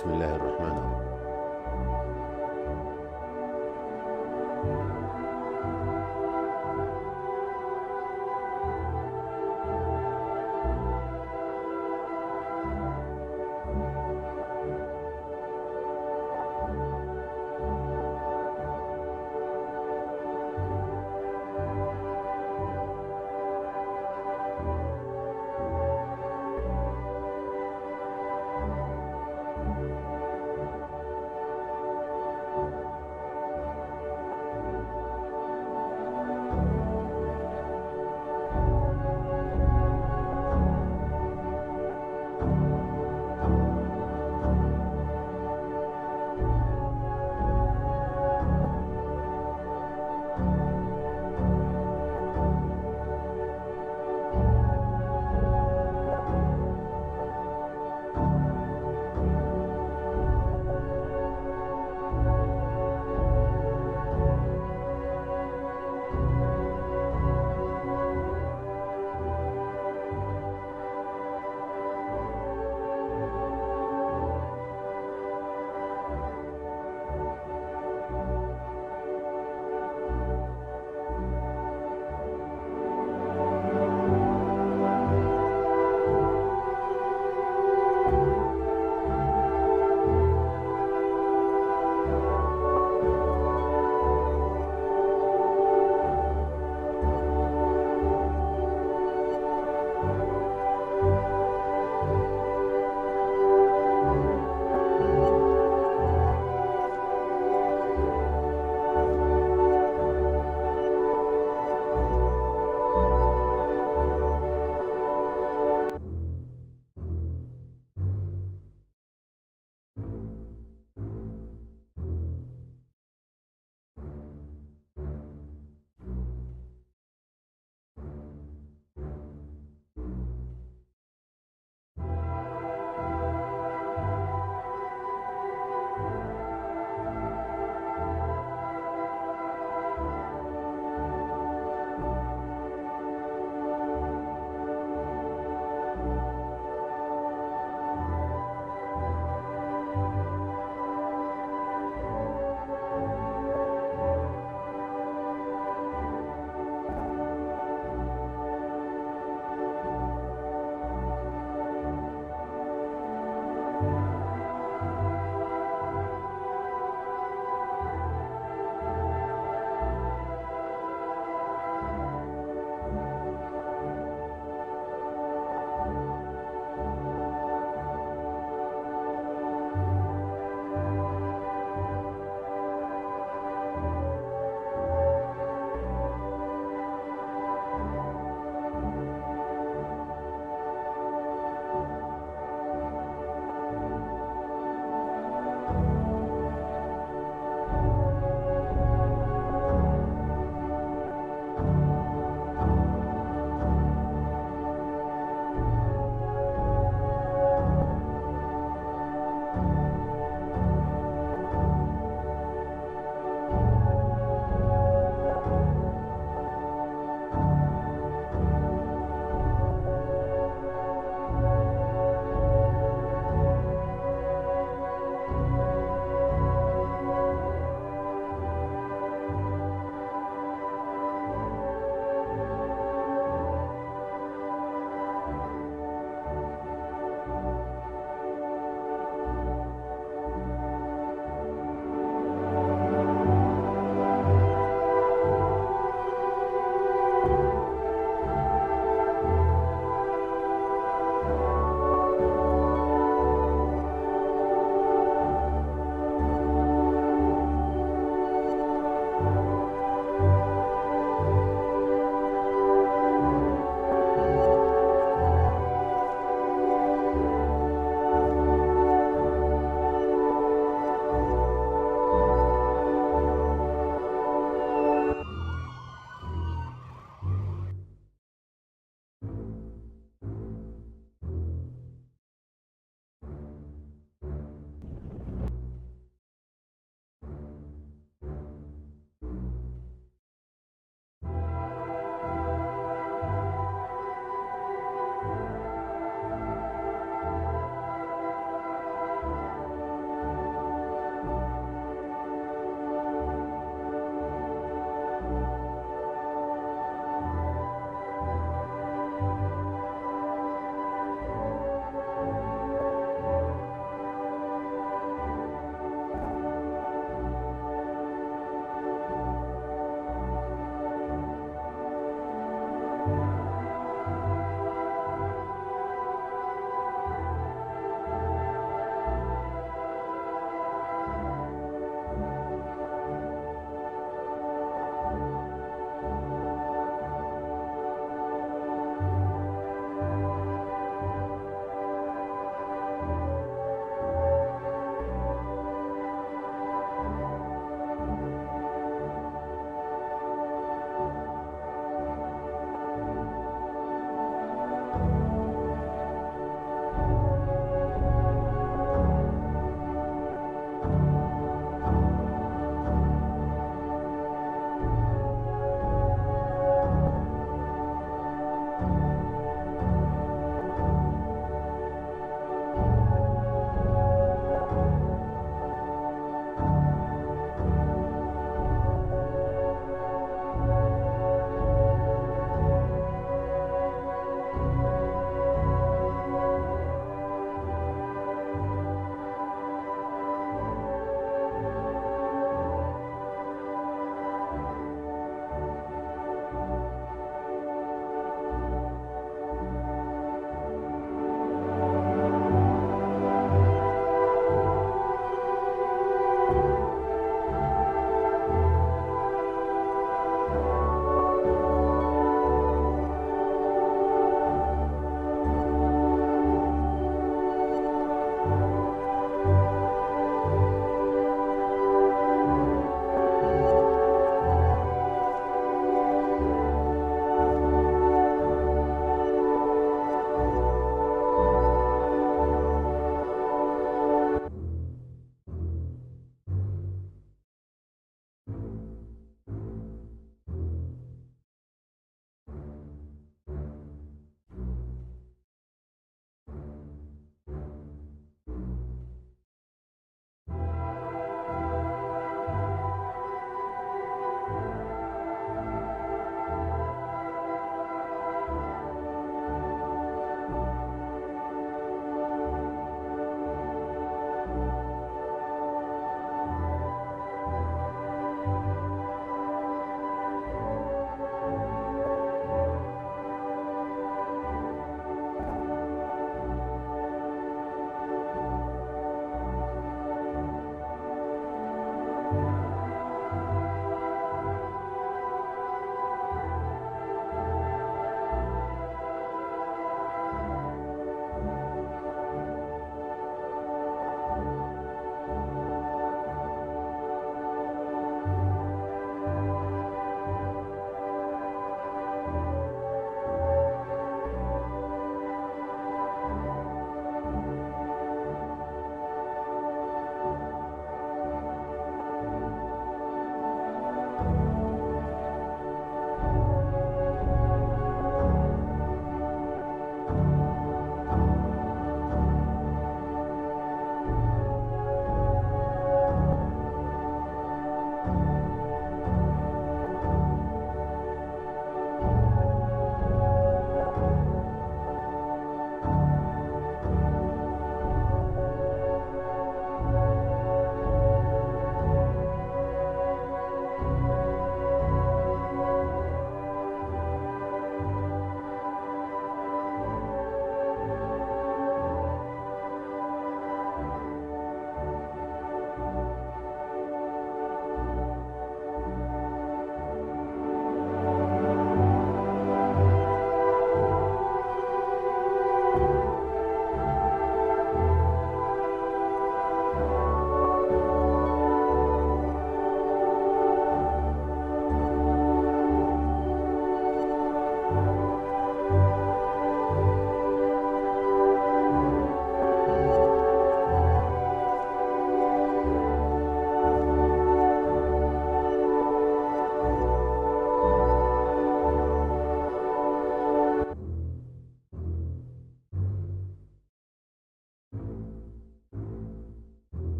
بسم الله الرحمن الرحيم.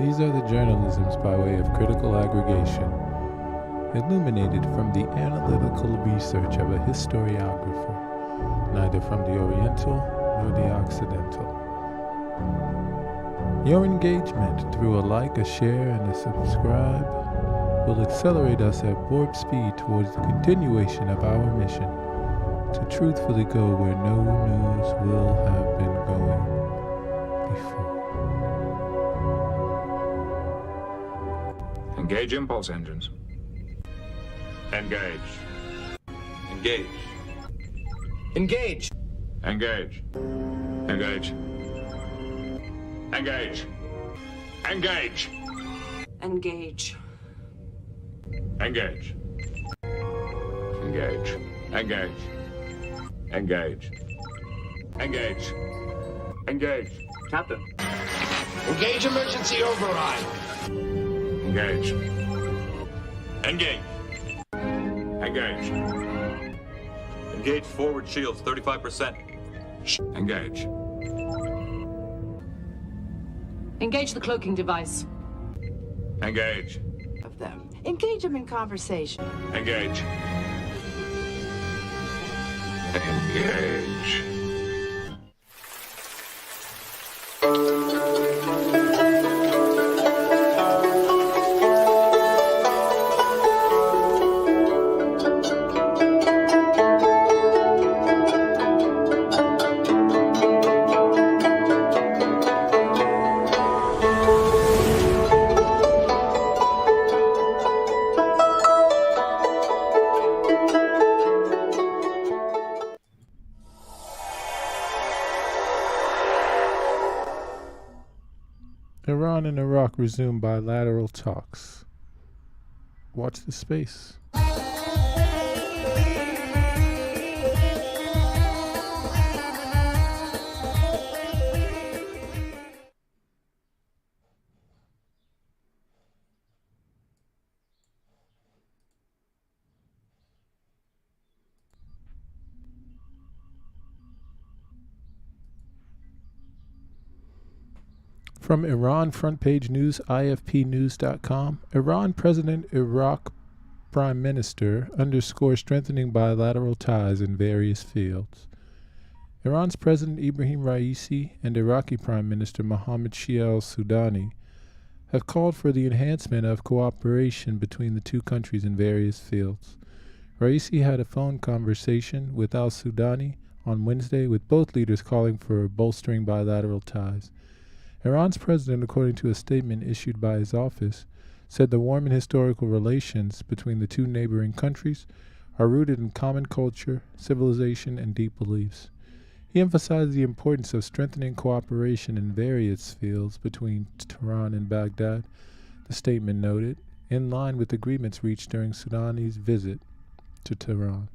These are the journalisms by way of critical aggregation, illuminated from the analytical research of a historiographer, neither from the Oriental nor the Occidental. Your engagement through a like, a share, and a subscribe will accelerate us at warp speed towards the continuation of our mission to truthfully go where no news will have been going before. Engage impulse engines. Engage. Engage. Engage. Engage. Engage. Engage. Engage. Engage. Engage. Engage. Engage. Engage. Engage. Engage. Captain. Engage emergency override. Engage. Engage. Engage. Engage forward shields, 35%. Engage. Engage the cloaking device. Engage. Of them. Engage them in conversation. Engage. Engage. Iran and Iraq resume bilateral talks. Watch the space. From Iran Front Page News, IFPnews.com, Iran President, Iraq Prime Minister underscore strengthening bilateral ties in various fields. Iran's President Ibrahim Raisi and Iraqi Prime Minister Mohammed Shia al-Sudani have called for the enhancement of cooperation between the two countries in various fields. Raisi had a phone conversation with al-Sudani on Wednesday, with both leaders calling for bolstering bilateral ties. Iran's president, according to a statement issued by his office, said the warm and historical relations between the two neighboring countries are rooted in common culture, civilization, and deep beliefs. He emphasized the importance of strengthening cooperation in various fields between Tehran and Baghdad, the statement noted, in line with agreements reached during Sudani's visit to Tehran.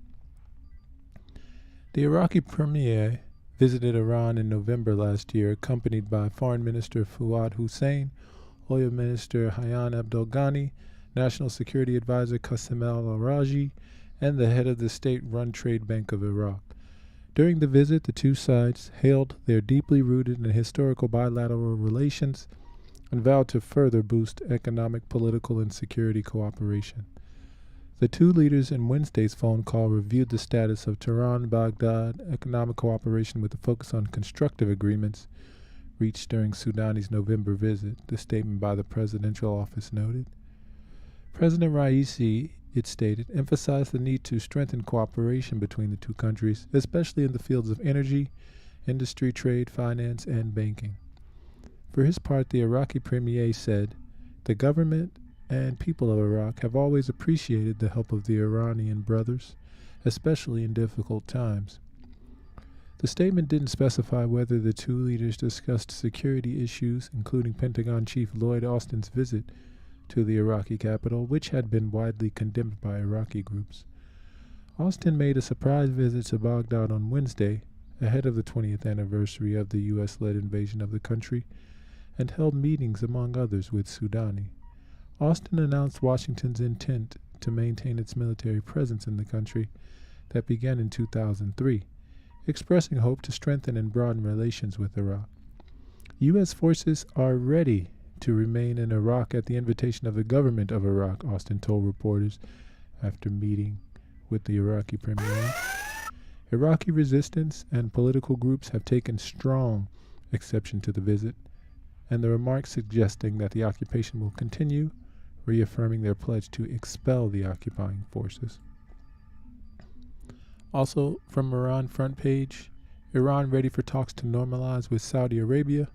The Iraqi premier visited Iran in November last year, accompanied by Foreign Minister Fuad Hussein, Oil Minister Hayyan Abdolghani, National Security Advisor Qasem al-Araji, and the head of the state-run Trade Bank of Iraq. During the visit, the two sides hailed their deeply rooted and historical bilateral relations and vowed to further boost economic, political, and security cooperation. The two leaders in Wednesday's phone call reviewed the status of Tehran-Baghdad economic cooperation with a focus on constructive agreements reached during Sudani's November visit, the statement by the presidential office noted. President Raisi, it stated, emphasized the need to strengthen cooperation between the two countries, especially in the fields of energy, industry, trade, finance, and banking. For his part, the Iraqi premier said, "The government and people of Iraq have always appreciated the help of the Iranian brothers, especially in difficult times." The statement didn't specify whether the two leaders discussed security issues, including Pentagon Chief Lloyd Austin's visit to the Iraqi capital, which had been widely condemned by Iraqi groups. Austin made a surprise visit to Baghdad on Wednesday, ahead of the 20th anniversary of the U.S.-led invasion of the country, and held meetings, among others, with Sudani. Austin announced Washington's intent to maintain its military presence in the country that began in 2003, expressing hope to strengthen and broaden relations with Iraq. U.S. forces are ready to remain in Iraq at the invitation of the government of Iraq, Austin told reporters after meeting with the Iraqi premier. Iraqi resistance and political groups have taken strong exception to the visit, and the remarks suggesting that the occupation will continue, reaffirming their pledge to expel the occupying forces. Also from Iran front page, Iran ready for talks to normalize with Saudi Arabia.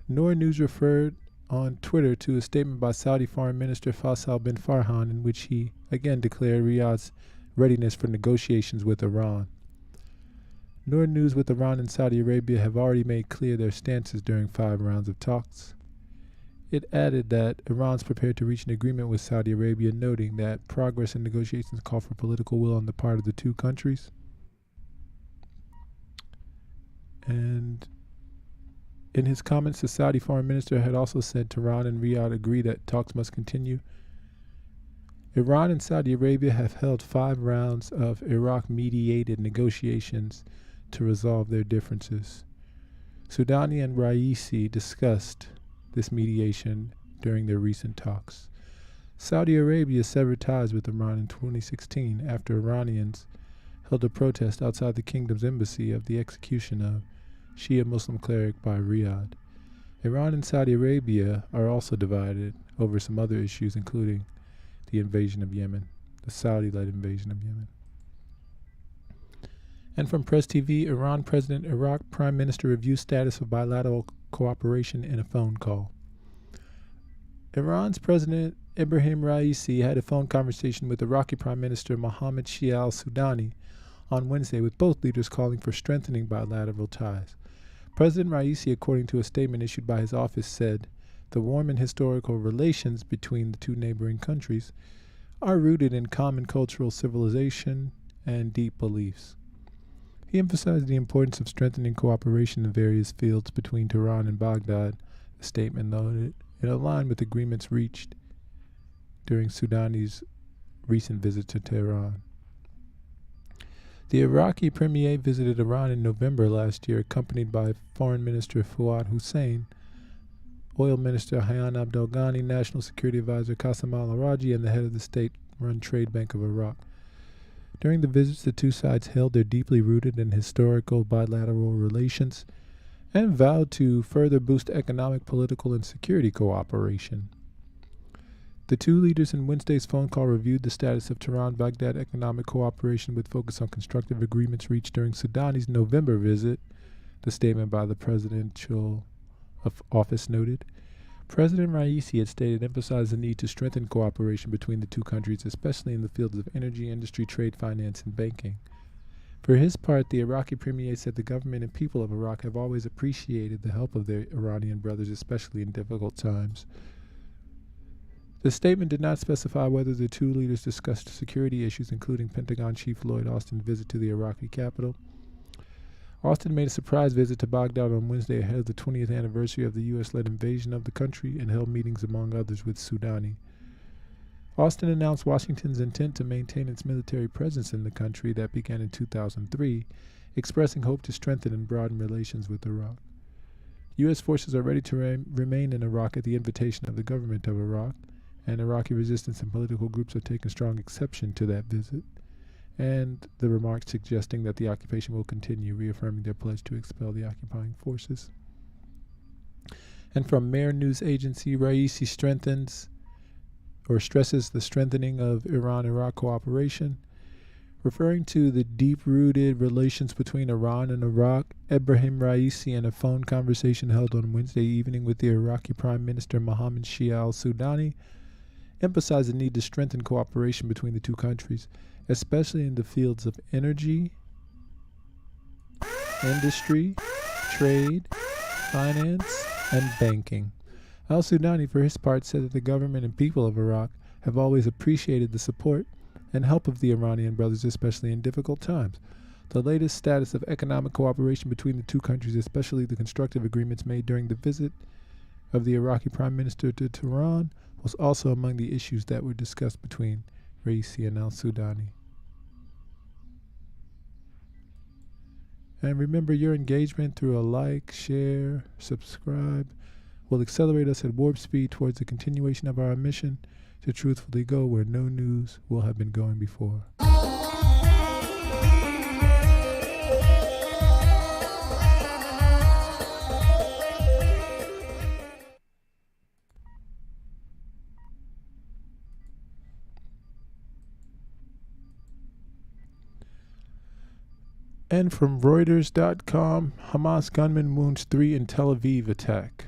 Noor News referred on Twitter to a statement by Saudi Foreign Minister Faisal bin Farhan in which he again declared Riyadh's readiness for negotiations with Iran. Noor News with Iran and Saudi Arabia have already made clear their stances during 5 rounds of talks. It added that Iran's prepared to reach an agreement with Saudi Arabia, noting that progress in negotiations call for political will on the part of the two countries. And in his comments, the Saudi foreign minister had also said Tehran and Riyadh agree that talks must continue. Iran and Saudi Arabia have held 5 rounds of Iraq-mediated negotiations to resolve their differences. Soudani and Raisi discussed this mediation during their recent talks. Saudi Arabia severed ties with Iran in 2016 after Iranians held a protest outside the kingdom's embassy of the execution of Shia Muslim cleric by Riyadh. Iran and Saudi Arabia are also divided over some other issues, including the invasion of Yemen, the Saudi-led invasion of Yemen. And from Press TV, Iran President, Iraq Prime Minister reviews status of bilateral cooperation in a phone call. Iran's President Ibrahim Raisi had a phone conversation with Iraqi Prime Minister Mohammed Shia al-Sudani on Wednesday, with both leaders calling for strengthening bilateral ties. President Raisi, according to a statement issued by his office, said the warm and historical relations between the two neighboring countries are rooted in common cultural civilization and deep beliefs. He emphasized the importance of strengthening cooperation in various fields between Tehran and Baghdad. The statement noted it aligned with agreements reached during Soudani's recent visit to Tehran. The Iraqi premier visited Iran in November last year, accompanied by Foreign Minister Fuad Hussein, Oil Minister Hayyan Abdel-Ghani, National Security Advisor Qasem al-Araji, and the head of the state-run Trade Bank of Iraq. During the visits, the two sides held their deeply rooted and historical bilateral relations and vowed to further boost economic, political, and security cooperation. The two leaders in Wednesday's phone call reviewed the status of Tehran-Baghdad economic cooperation with focus on constructive agreements reached during Soudani's November visit, the statement by the presidential office noted. President Raisi had stated emphasized the need to strengthen cooperation between the two countries, especially in the fields of energy, industry, trade, finance, and banking. For his part, the Iraqi premier said the government and people of Iraq have always appreciated the help of their Iranian brothers, especially in difficult times. The statement did not specify whether the two leaders discussed security issues, including Pentagon Chief Lloyd Austin's visit to the Iraqi capital. Austin made a surprise visit to Baghdad on Wednesday ahead of the 20th anniversary of the U.S.-led invasion of the country and held meetings, among others, with Soudani. Austin announced Washington's intent to maintain its military presence in the country that began in 2003, expressing hope to strengthen and broaden relations with Iraq. U.S. forces are ready to remain in Iraq at the invitation of the government of Iraq, and Iraqi resistance and political groups have taken strong exception to that visit, and the remarks suggesting that the occupation will continue, reaffirming their pledge to expel the occupying forces. And from Mehr News Agency, Raisi stresses the strengthening of Iran-Iraq cooperation. Referring to the deep-rooted relations between Iran and Iraq, Ibrahim Raisi, in a phone conversation held on Wednesday evening with the Iraqi Prime Minister Mohammed Shia al-Sudani, emphasized the need to strengthen cooperation between the two countries, especially in the fields of energy, industry, trade, finance, and banking. Al-Sudani, for his part, said that the government and people of Iraq have always appreciated the support and help of the Iranian brothers, especially in difficult times. The latest status of economic cooperation between the two countries, especially the constructive agreements made during the visit of the Iraqi Prime Minister to Tehran, was also among the issues that were discussed between Raisi and al-Sudani. And remember, your engagement through a like, share, subscribe will accelerate us at warp speed towards the continuation of our mission to truthfully go where no news will have been going before. And from Reuters.com, Hamas gunman wounds 3 in Tel Aviv attack.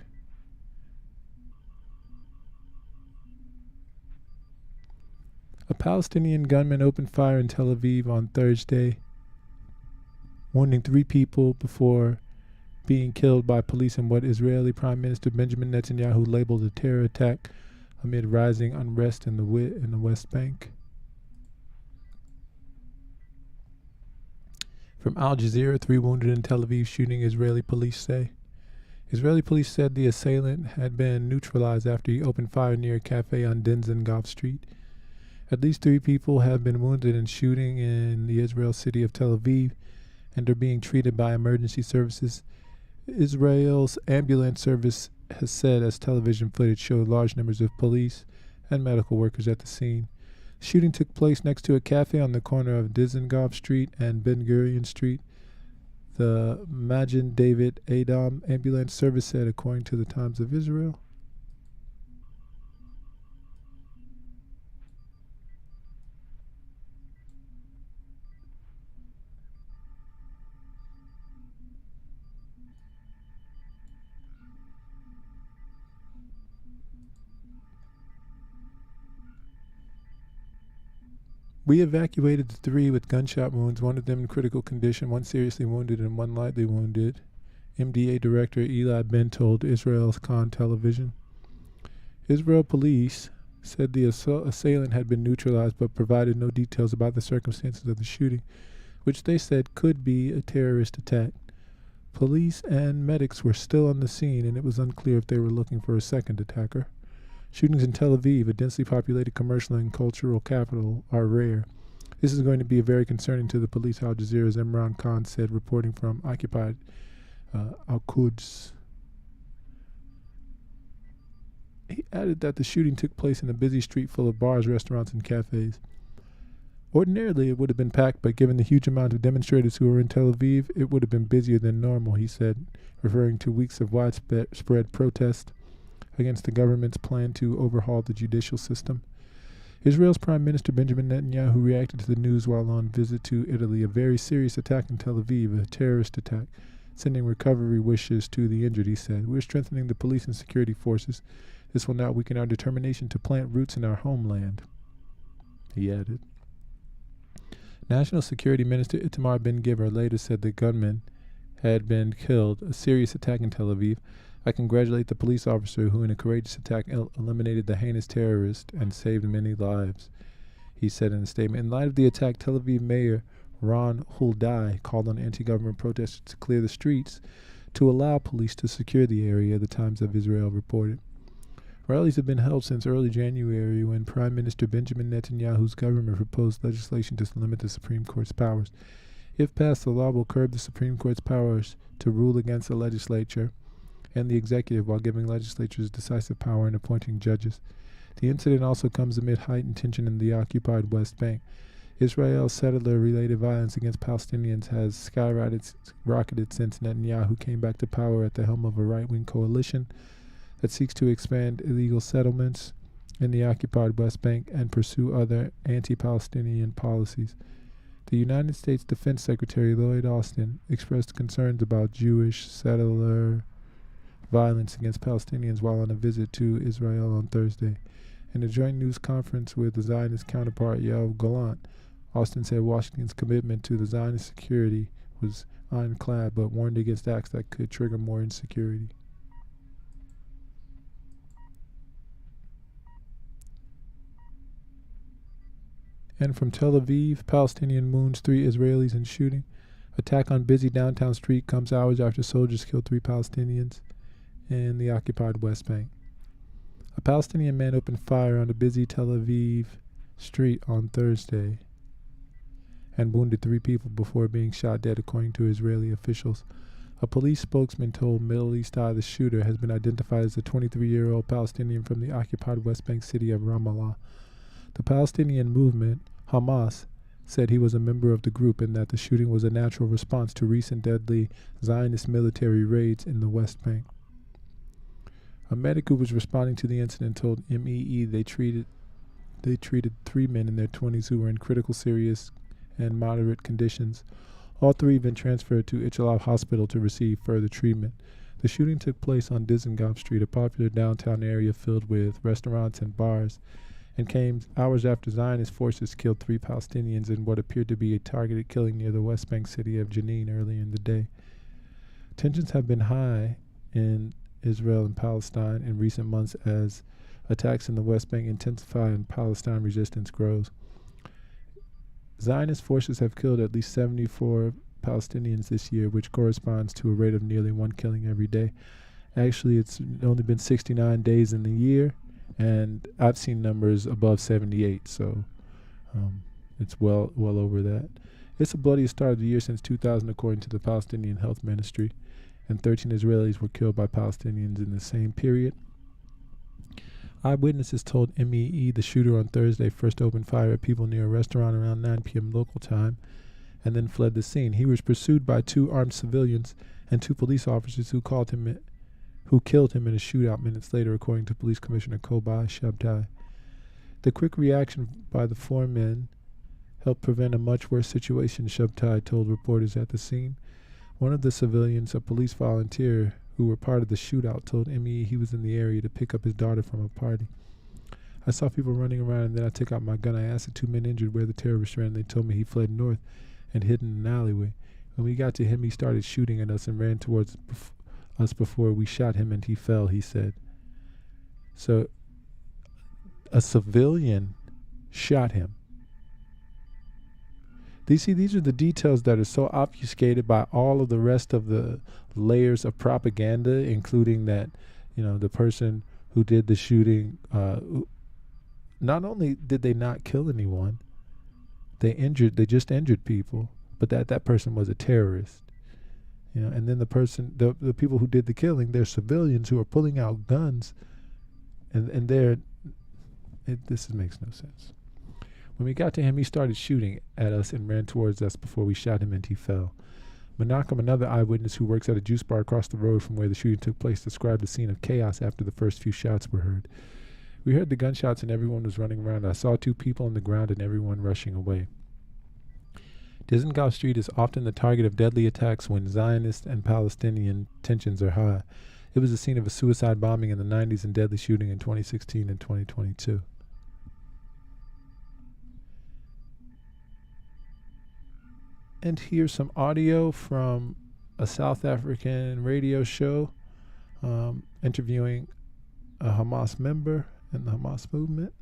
A Palestinian gunman opened fire in Tel Aviv on Thursday, wounding 3 people before being killed by police in what Israeli Prime Minister Benjamin Netanyahu labeled a terror attack amid rising unrest in the West Bank. From Al Jazeera, 3 wounded in Tel Aviv shooting, Israeli police say. Israeli police said the assailant had been neutralized after he opened fire near a cafe on Dizengoff Street. At least 3 people have been wounded in shooting in the Israel city of Tel Aviv and are being treated by emergency services. Israel's ambulance service has said as television footage showed large numbers of police and medical workers at the scene. Shooting took place next to a cafe on the corner of Dizengoff Street and Ben Gurion Street. The Magen David Adom ambulance service said, according to the Times of Israel. We evacuated the 3 with gunshot wounds, one of them in critical condition, 1 seriously wounded and 1 lightly wounded, MDA Director Eli Ben told Israel's Khan television. Israel police said the assailant had been neutralized but provided no details about the circumstances of the shooting, which they said could be a terrorist attack. Police and medics were still on the scene, and it was unclear if they were looking for a second attacker. Shootings in Tel Aviv, a densely populated commercial and cultural capital, are rare. This is going to be very concerning to the police, Al Jazeera's Imran Khan said, reporting from occupied Al-Quds. He added that the shooting took place in a busy street full of bars, restaurants, and cafes. Ordinarily, it would have been packed, but given the huge amount of demonstrators who were in Tel Aviv, it would have been busier than normal, he said, referring to weeks of widespread protest against the government's plan to overhaul the judicial system. Israel's Prime Minister Benjamin Netanyahu reacted to the news while on visit to Italy, a very serious attack in Tel Aviv, a terrorist attack, sending recovery wishes to the injured, he said. We're strengthening the police and security forces. This will not weaken our determination to plant roots in our homeland, he added. National Security Minister Itamar Ben-Gvir later said the gunman had been killed, a serious attack in Tel Aviv. I congratulate the police officer who in a courageous attack eliminated the heinous terrorist and saved many lives, he said in a statement. In light of the attack, Tel Aviv Mayor Ron Huldai called on anti-government protesters to clear the streets to allow police to secure the area, the Times of Israel reported. Rallies have been held since early January when Prime Minister Benjamin Netanyahu's government proposed legislation to limit the Supreme Court's powers. If passed, the law will curb the Supreme Court's powers to rule against the legislature and the executive while giving legislatures decisive power in appointing judges. The incident also comes amid heightened tension in the occupied West Bank. Israel's settler-related violence against Palestinians has skyrocketed since Netanyahu came back to power at the helm of a right-wing coalition that seeks to expand illegal settlements in the occupied West Bank and pursue other anti-Palestinian policies. The United States Defense Secretary Lloyd Austin expressed concerns about Jewish settler violence against Palestinians while on a visit to Israel on Thursday. In a joint news conference with the Zionist counterpart Yoav Gallant, Austin said Washington's commitment to the Zionist security was ironclad, but warned against acts that could trigger more insecurity. And from Tel Aviv, Palestinian wounds 3 Israelis in shooting. Attack on busy downtown street comes hours after soldiers killed 3 Palestinians in the occupied West Bank. A Palestinian man opened fire on a busy Tel Aviv street on Thursday and wounded 3 people before being shot dead, according to Israeli officials. A police spokesman told Middle East Eye the shooter has been identified as a 23-year-old Palestinian from the occupied West Bank city of Ramallah. The Palestinian movement, Hamas, said he was a member of the group and that the shooting was a natural response to recent deadly Zionist military raids in the West Bank. A medic who was responding to the incident told MEE they treated 3 men in their 20s who were in critical, serious, and moderate conditions. All 3 have been transferred to Ichilov Hospital to receive further treatment. The shooting took place on Dizengoff Street, a popular downtown area filled with restaurants and bars, and came hours after Zionist forces killed 3 Palestinians in what appeared to be a targeted killing near the West Bank city of Jenin earlier in the day. Tensions have been high in Israel and Palestine in recent months as attacks in the West Bank intensify and Palestine resistance grows. Zionist forces have killed at least 74 Palestinians this year, which corresponds to a rate of nearly 1 killing every day. Actually, it's only been 69 days in the year, and I've seen numbers above 78, so it's well over that. It's the bloodiest start of the year since 2000, according to the Palestinian Health Ministry, and 13 Israelis were killed by Palestinians in the same period. Eyewitnesses told MEE the shooter on Thursday first opened fire at people near a restaurant around 9 p.m. local time and then fled the scene. He was pursued by 2 armed civilians and 2 police officers who killed him in a shootout minutes later, according to Police Commissioner Kobai Shabtai. The quick reaction by the 4 men helped prevent a much worse situation, Shabtai told reporters at the scene. One of the civilians, a police volunteer who were part of the shootout, told MEE he was in the area to pick up his daughter from a party. I saw people running around and then I took out my gun. I asked the 2 men injured where the terrorists ran. They told me he fled north and hid in an alleyway. When we got to him, he started shooting at us and ran towards us before we shot him and he fell, he said. So a civilian shot him. These are the details that are so obfuscated by all of the rest of the layers of propaganda, including that, the person who did the shooting, not only did they not kill anyone, they just injured people, but that person was a terrorist. And then the people who did the killing, they're civilians who are pulling out guns, and this makes no sense. When we got to him, he started shooting at us and ran towards us before we shot him and he fell. Menachem, another eyewitness who works at a juice bar across the road from where the shooting took place, described the scene of chaos after the first few shots were heard. We heard the gunshots and everyone was running around. I saw 2 people on the ground and everyone rushing away. Dizengoff Street is often the target of deadly attacks when Zionist and Palestinian tensions are high. It was the scene of a suicide bombing in the 90s and deadly shooting in 2016 and 2022. And here's some audio from a South African radio show interviewing a Hamas member in the Hamas movement.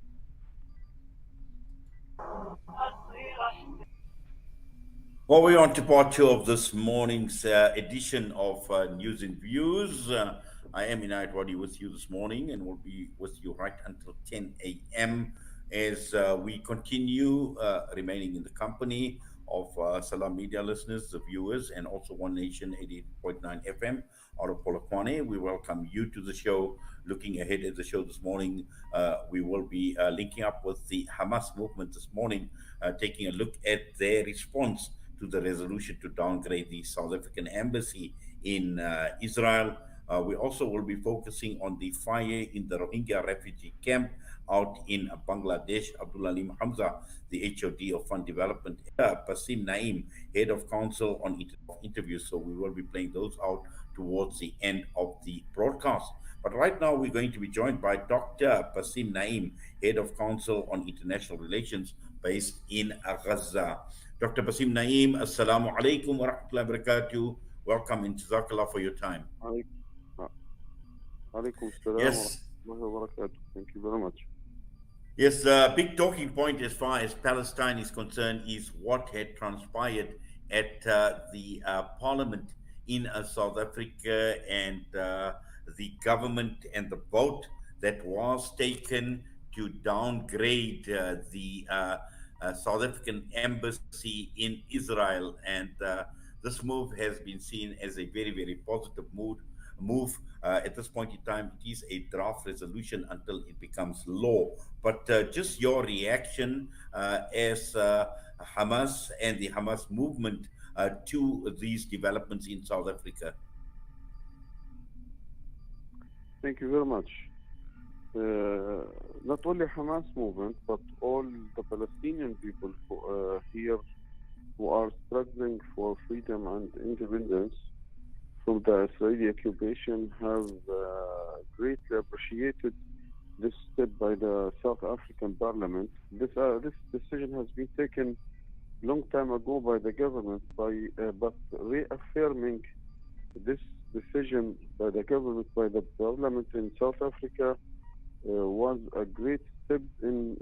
Well, we're on to part 2 of this morning's edition of News and Views. I am Inayat Wadi with you this morning and will be with you right until 10 a.m. as we continue remaining in the company of Salam Media listeners, the viewers, and also One Nation 88.9 FM out of Polokwane. We welcome you to the show. Looking ahead at the show this morning, we will be linking up with the Hamas movement this morning, taking a look at their response to the resolution to downgrade the South African embassy in Israel. We also will be focusing on the fire in the Rohingya refugee camp out in Bangladesh. Abdul Alim Hamza, the HOD of Fund Development, Basim Naim, Head of Council on Interviews. So we will be playing those out towards the end of the broadcast. But right now we're going to be joined by Dr. Basim Naim, Head of Council on International Relations based in Gaza. Dr. Basim Naim, Assalamu alaikum wa rahmatullahi wa barakatuh. Welcome and Jazakallah for your time. Yes. Thank you very much. Yes, the big talking point as far as Palestine is concerned is what had transpired at the parliament in South Africa and the government and the vote that was taken to downgrade the South African embassy in Israel. And this move has been seen as a very, very positive move. At this point in time, it is a draft resolution until it becomes law. But just your reaction as Hamas and the Hamas movement to these developments in South Africa. Thank you very much. Not only Hamas movement, but all the Palestinian people here who are struggling for freedom and independence from the Israeli occupation have greatly appreciated this step by the South African parliament. This decision has been taken long time ago by the government, but reaffirming this decision by the government, by the parliament in South Africa, was a great step in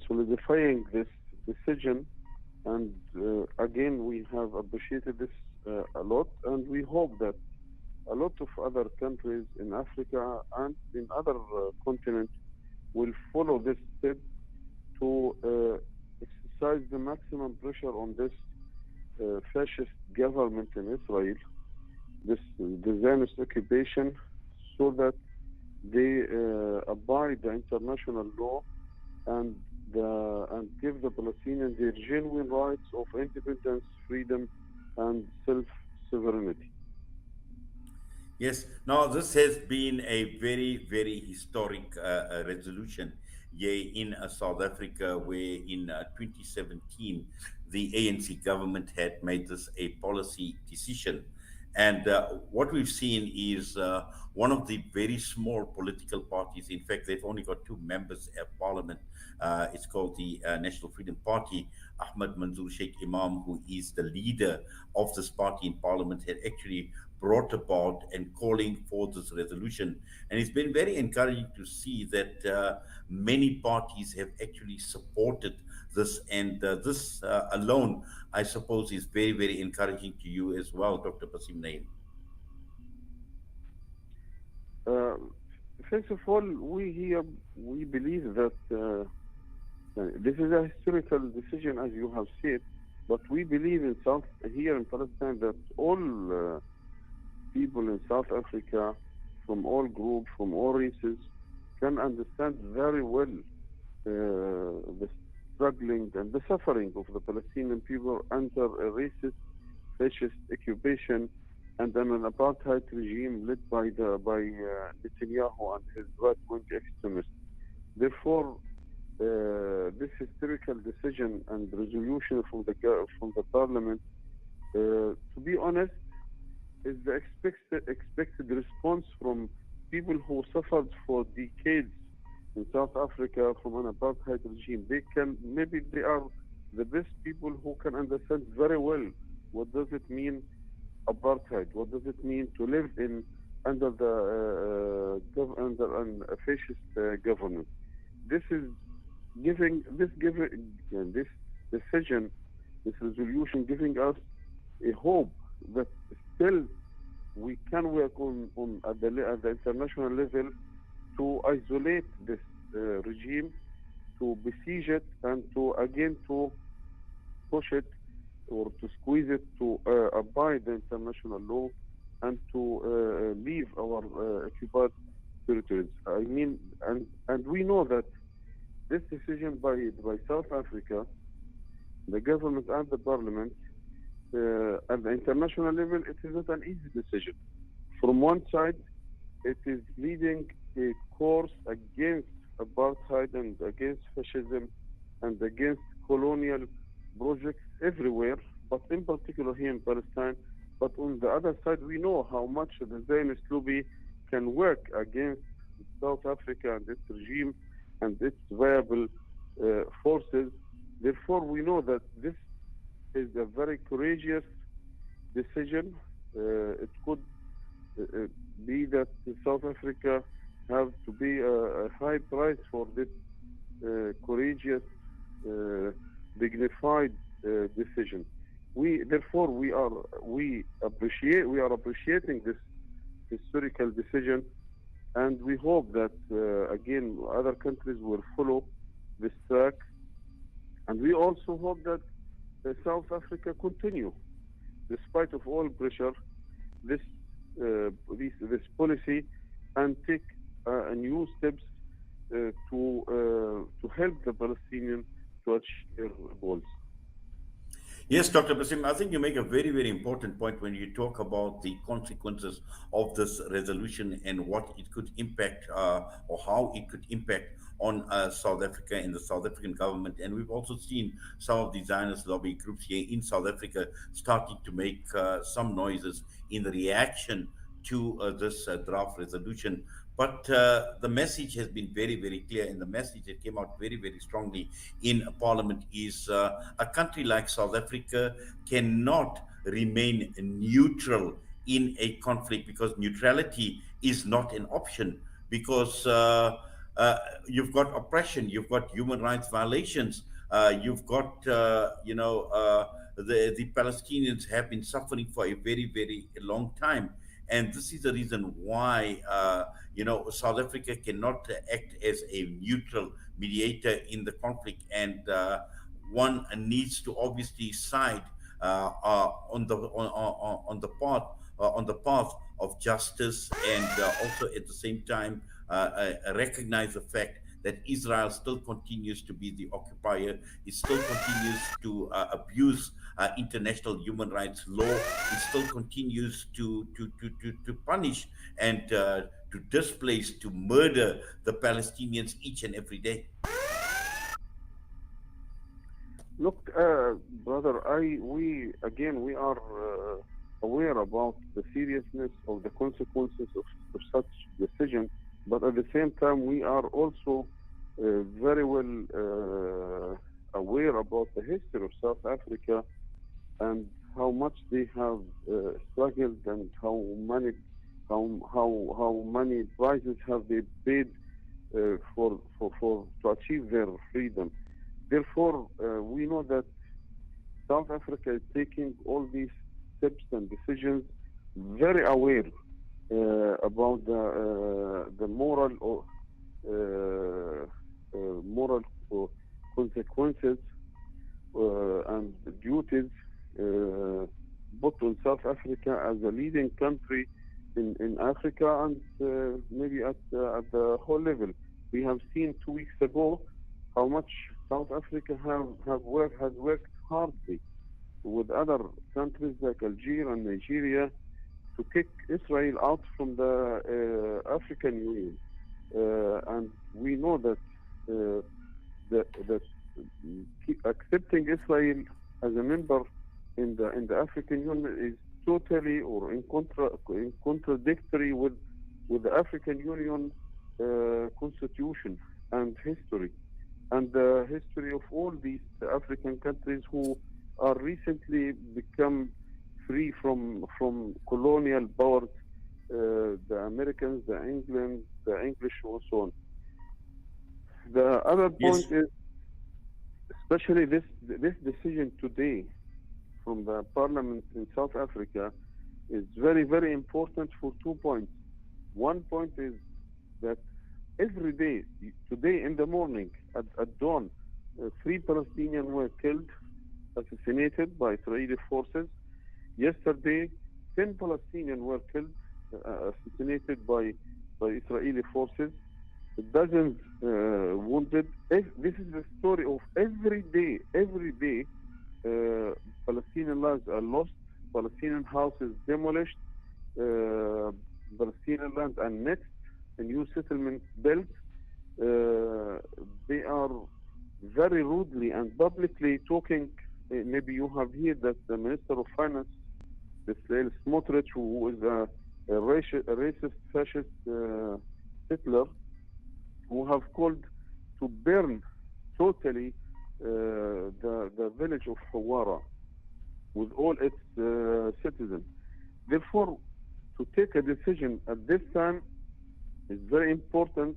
solidifying this decision. And again, we have appreciated this a lot, and we hope that a lot of other countries in Africa and in other continents will follow this step to exercise the maximum pressure on this fascist government in Israel, the Zionist occupation, so that they abide the international law and give the Palestinians their genuine rights of independence, freedom, and self-sovereignty. Yes. Now, this has been a very, very historic resolution here in South Africa, where in 2017, the ANC government had made this a policy decision. And what we've seen is one of the very small political parties. In fact, they've only got 2 members of parliament. It's called the National Freedom Party. Ahmed Mansour Sheikh Imam, who is the leader of this party in parliament, had actually brought about and calling for this resolution. And it's been very encouraging to see that many parties have actually supported this. And this alone, I suppose, is very, very encouraging to you as well, Dr. Basim Naim. First of all, we believe that this is a historical decision, as you have said, but we believe here in Palestine that all people in South Africa, from all groups, from all races, can understand very well the struggling and the suffering of the Palestinian people under a racist, fascist occupation and an apartheid regime led by Netanyahu and his right-wing extremists. Therefore, this historical decision and resolution from the parliament, to be honest, is the expected response from people who suffered for decades in South Africa from an apartheid regime. They are the best people who can understand very well what does it mean apartheid, what does it mean to live under a fascist government. This resolution giving us a hope that still we can work at the international level to isolate this regime, to besiege it, and to push it or to squeeze it to abide the international law and to leave our occupied territories. I mean, and we know that this decision by South Africa, the government and the parliament, at the international level, it is not an easy decision. From one side, it is leading a course against apartheid and against fascism and against colonial projects everywhere, but in particular here in Palestine. But on the other side, we know how much the Zionist lobby can work against South Africa and its regime and its viable forces. Therefore, we know that this is a very courageous decision. It could be that South Africa have to pay a high price for this courageous, dignified decision. We are appreciating this historical decision, and we hope that again other countries will follow this track. And we also hope that South Africa continue, despite of all pressure, this policy, and take new steps to help the Palestinians to achieve their goals. Yes, Dr. Basim, I think you make a very, very important point when you talk about the consequences of this resolution and what it could impact or how it could impact on South Africa and the South African government. And we've also seen some of the Zionist lobby groups here in South Africa starting to make some noises in the reaction to this draft resolution. But the message has been very, very clear, and the message that came out very, very strongly in Parliament is a country like South Africa cannot remain neutral in a conflict, because neutrality is not an option, because you've got oppression, you've got human rights violations, you've got, the Palestinians have been suffering for a very, very long time. And this is the reason why, South Africa cannot act as a neutral mediator in the conflict. And one needs to obviously side on the path of justice, and also at the same time recognize the fact that Israel still continues to be the occupier. It still continues to abuse international human rights law. It still continues to punish and to displace, to murder the Palestinians each and every day. Look, brother, we are aware about the seriousness of the consequences of such decision, but at the same time, we are also very well aware about the history of South Africa and how much they have struggled, and how many prices have they paid to achieve their freedom. Therefore, we know that South Africa is taking all these steps and decisions very aware about the moral consequences and duties put on South Africa as a leading country in Africa, and maybe at the whole level. We have seen 2 weeks ago how much South Africa has worked hardly with other countries like Algeria and Nigeria to kick Israel out from the African Union, and we know that accepting Israel as a member in the African Union is totally or in contradictory with the African Union constitution and history, and the history of all these African countries who are recently become free from colonial powers, the Americans, the England, the English, and so on. The other point is, especially this decision today from the parliament in South Africa is very, very important for 2 points. One point is that every day, today in the morning at dawn, 3 Palestinians were killed, assassinated by Israeli forces. Yesterday, 10 Palestinians were killed, assassinated by Israeli forces. Dozens wounded. This is the story of every day. Every day, Palestinian lives are lost, Palestinian houses demolished, Palestinian land annexed, a new settlement built. They are very rudely and publicly talking. Maybe you have heard that the Minister of Finance, Bezalel Smotrich, who is a racist, fascist Hitler, who have called to burn totally the village of Hawara with all its citizens. Therefore, to take a decision at this time is very important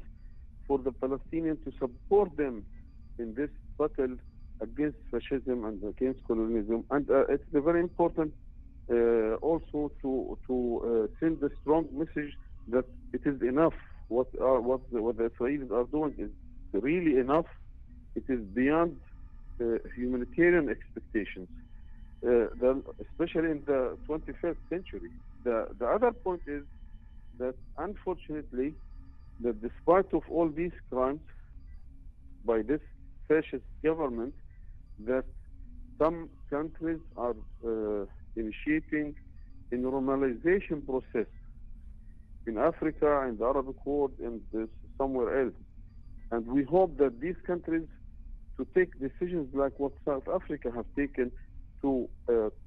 for the Palestinians to support them in this battle against fascism and against colonialism. And it's very important also to send a strong message that it is enough. What the Israelis are doing is really enough. It is beyond humanitarian expectations, especially in the 21st century. The other point is that unfortunately, that despite of all these crimes by this fascist government, that some countries are initiating a normalization process in Africa and the Arabic world and somewhere else. And we hope that these countries to take decisions like what South Africa has taken to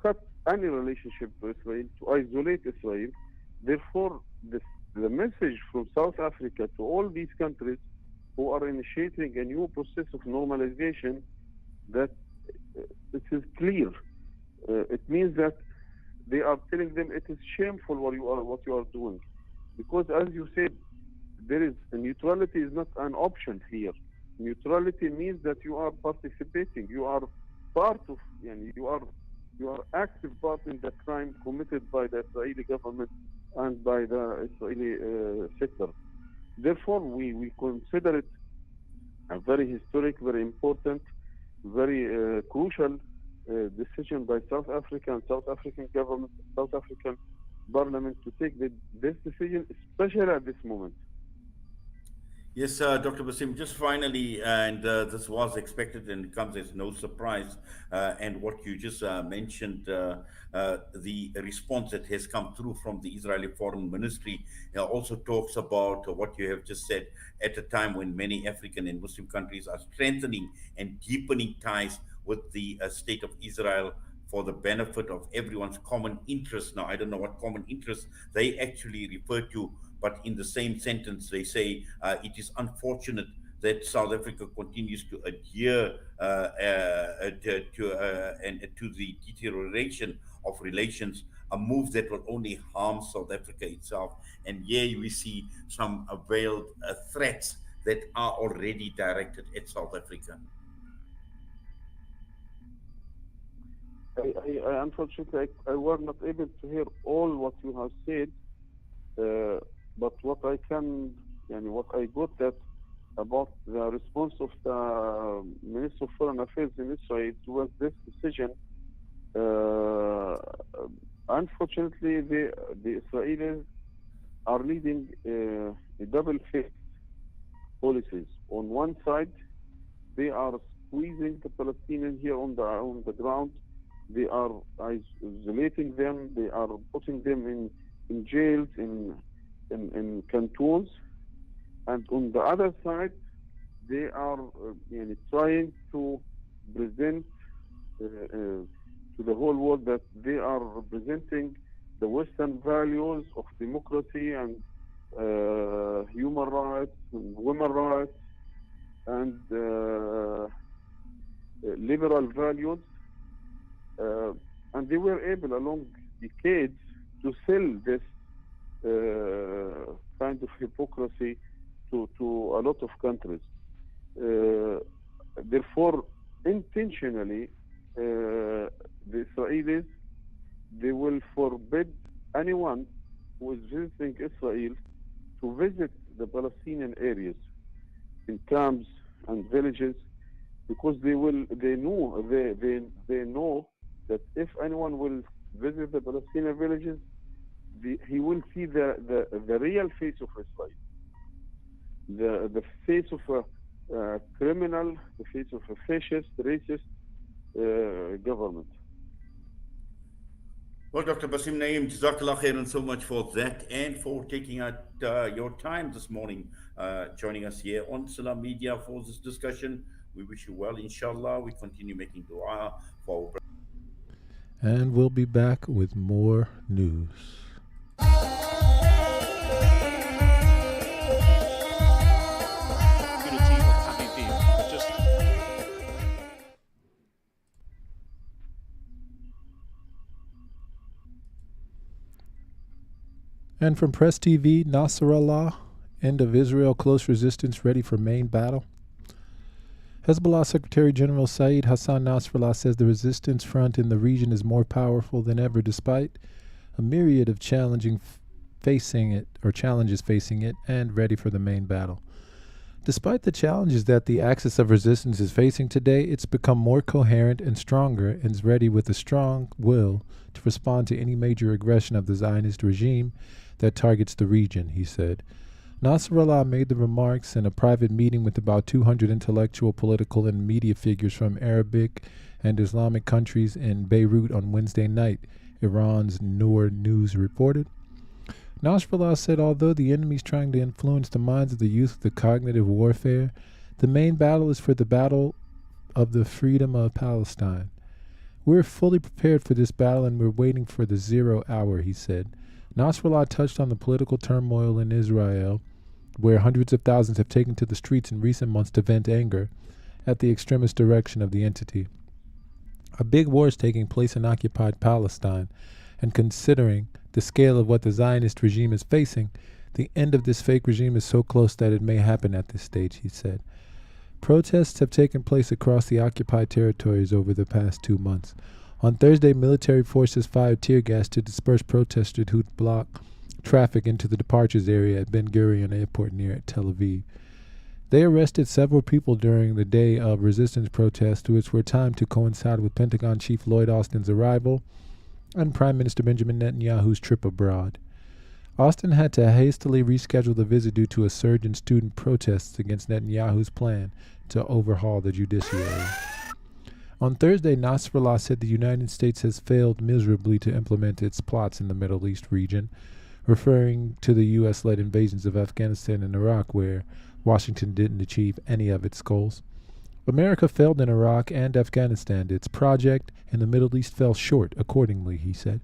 cut any relationship to Israel, to isolate Israel. Therefore, the message from South Africa to all these countries who are initiating a new process of normalization, that it is clear. It means that they are telling them it is shameful what you are doing, because as you said, neutrality is not an option here. Neutrality means that you are participating, you are part of, you are active part in the crime committed by the Israeli government and by the Israeli sector. Therefore, we consider it a very historic, very important, very crucial decision by South Africa and South African government, South African parliament to take this decision, especially at this moment. Yes, Dr. Basim, just finally, and this was expected and it comes as no surprise, and what you just mentioned, the response that has come through from the Israeli Foreign Ministry also talks about what you have just said, at a time when many African and Muslim countries are strengthening and deepening ties with the State of Israel for the benefit of everyone's common interest. Now, I don't know what common interest they actually refer to, but in the same sentence, they say it is unfortunate that South Africa continues to adhere to the deterioration of relations, a move that will only harm South Africa itself. And here we see some veiled threats that are already directed at South Africa. Unfortunately, I was not able to hear all what you have said, but what I got that about the response of the Minister of Foreign Affairs in Israel towards this decision. Unfortunately, the Israelis are leading a double-faced policies. On one side, they are squeezing the Palestinians here on the ground. They are isolating them. They are putting them in jails, in cantons. And on the other side, they are trying to present to the whole world that they are representing the Western values of democracy and human rights, and women's rights, and liberal values. And they were able, along decades, to sell this kind of hypocrisy to a lot of countries. Therefore, intentionally, the Israelis, they will forbid anyone who is visiting Israel to visit the Palestinian areas, in camps and villages, because they know that if anyone will visit the Palestinian villages, he will see the real face of Israel, the face of a criminal, the face of a fascist, racist government. Well, Dr. Basim Naim, Jazakallah khairan so much for that and for taking out your time this morning, joining us here on Salam Media for this discussion. We wish you well, inshallah. We continue making dua for our. And we'll be back with more news. And from Press TV, Nasrallah, end of Israel, close resistance ready for main battle. Hezbollah Secretary General Saeed Hassan Nasrallah says the resistance front in the region is more powerful than ever, despite a myriad of challenges facing it, and ready for the main battle. Despite the challenges that the axis of resistance is facing today, it's become more coherent and stronger and is ready with a strong will to respond to any major aggression of the Zionist regime that targets the region, he said. Nasrallah made the remarks in a private meeting with about 200 intellectual, political, and media figures from Arabic and Islamic countries in Beirut on Wednesday night, Iran's Noor News reported. Nasrallah said although the enemy is trying to influence the minds of the youth with the cognitive warfare, the main battle is for the battle of the freedom of Palestine. We're fully prepared for this battle and we're waiting for the 0 hour, he said. Nasrallah touched on the political turmoil in Israel, where hundreds of thousands have taken to the streets in recent months to vent anger at the extremist direction of the entity. A big war is taking place in occupied Palestine, and considering the scale of what the Zionist regime is facing, the end of this fake regime is so close that it may happen at this stage, he said. Protests have taken place across the occupied territories over the past 2 months. On Thursday, military forces fired tear gas to disperse protesters who'd block traffic into the departures area at Ben Gurion Airport near Tel Aviv. They arrested several people during the day of resistance protests, which were timed to coincide with Pentagon Chief Lloyd Austin's arrival and Prime Minister Benjamin Netanyahu's trip abroad. Austin had to hastily reschedule the visit due to a surge in student protests against Netanyahu's plan to overhaul the judiciary. On Thursday, Nasrallah said the United States has failed miserably to implement its plots in the Middle East region, referring to the U.S.-led invasions of Afghanistan and Iraq, where Washington didn't achieve any of its goals. America failed in Iraq and Afghanistan. Its project in the Middle East fell short, accordingly, he said.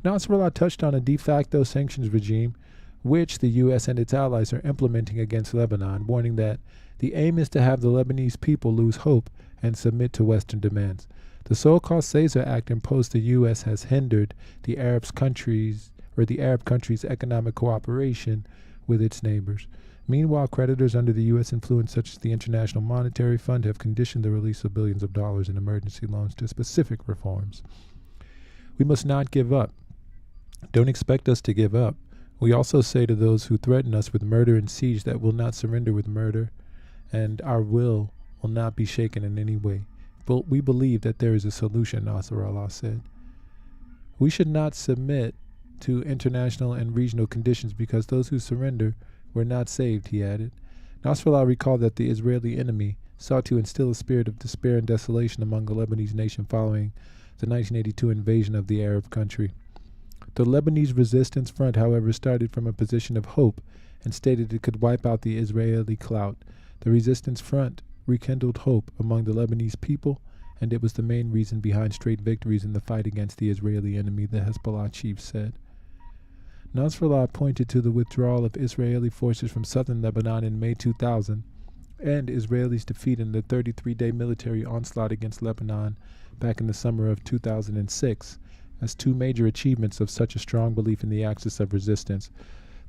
Nasrallah touched on a de facto sanctions regime, which the U.S. and its allies are implementing against Lebanon, warning that the aim is to have the Lebanese people lose hope and submit to Western demands. The so-called Caesar Act imposed the U.S. has hindered the Arab countries' economic cooperation with its neighbors. Meanwhile, creditors under the U.S. influence, such as the International Monetary Fund, have conditioned the release of billions of dollars in emergency loans to specific reforms. We must not give up. Don't expect us to give up. We also say to those who threaten us with murder and siege that we'll not surrender with murder, and our will not be shaken in any way. But we believe that there is a solution, Nasrallah said. We should not submit to international and regional conditions because those who surrender were not saved, he added. Nasrallah recalled that the Israeli enemy sought to instill a spirit of despair and desolation among the Lebanese nation following the 1982 invasion of the Arab country. The Lebanese resistance front, however, started from a position of hope and stated it could wipe out the Israeli clout. The resistance front rekindled hope among the Lebanese people, and it was the main reason behind straight victories in the fight against the Israeli enemy, the Hezbollah chief said. Nasrallah pointed to the withdrawal of Israeli forces from southern Lebanon in May 2000 and Israelis' defeat in the 33-day military onslaught against Lebanon back in the summer of 2006 as two major achievements of such a strong belief in the axis of resistance.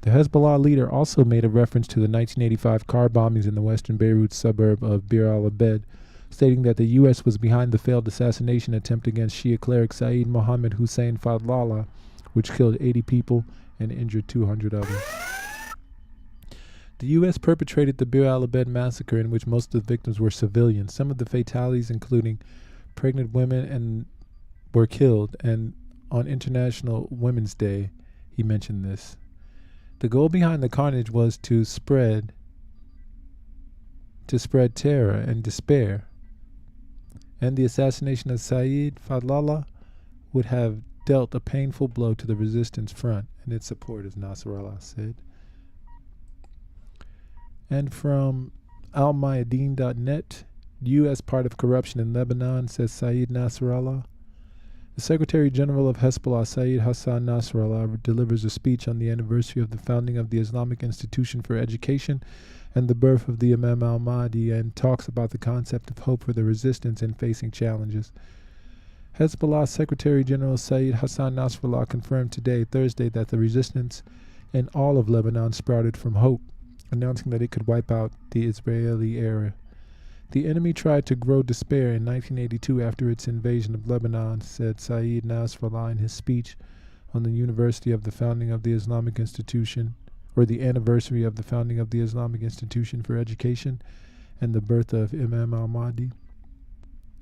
The Hezbollah leader also made a reference to the 1985 car bombings in the western Beirut suburb of Bir al-Abed, stating that the U.S. was behind the failed assassination attempt against Shia cleric Saeed Mohammed Hussein Fadlallah, which killed 80 people and injured 200 others. The U.S. perpetrated the Bir al-Abed massacre, in which most of the victims were civilians. Some of the fatalities, including pregnant women, were killed, and on International Women's Day, he mentioned this. The goal behind the carnage was to spread terror and despair, and the assassination of Saeed Fadlallah would have dealt a painful blow to the resistance front and its supporters, Nasrallah said. And from almayadeen.net, U.S. part of corruption in Lebanon, says Saeed Nasrallah. The Secretary General of Hezbollah, Saeed Hassan Nasrallah, delivers a speech on the anniversary of the founding of the Islamic Institution for Education and the birth of the Imam al-Mahdi, and talks about the concept of hope for the resistance in facing challenges. Hezbollah Secretary General Saeed Hassan Nasrallah confirmed today, Thursday, that the resistance in all of Lebanon sprouted from hope, announcing that it could wipe out the Israeli era. The enemy tried to grow despair in 1982 after its invasion of Lebanon, said Saeed Nasrallah in his speech on the University of the founding of the Islamic Institution, or the anniversary of the founding of the Islamic Institution for Education and the birth of Imam al-Mahdi.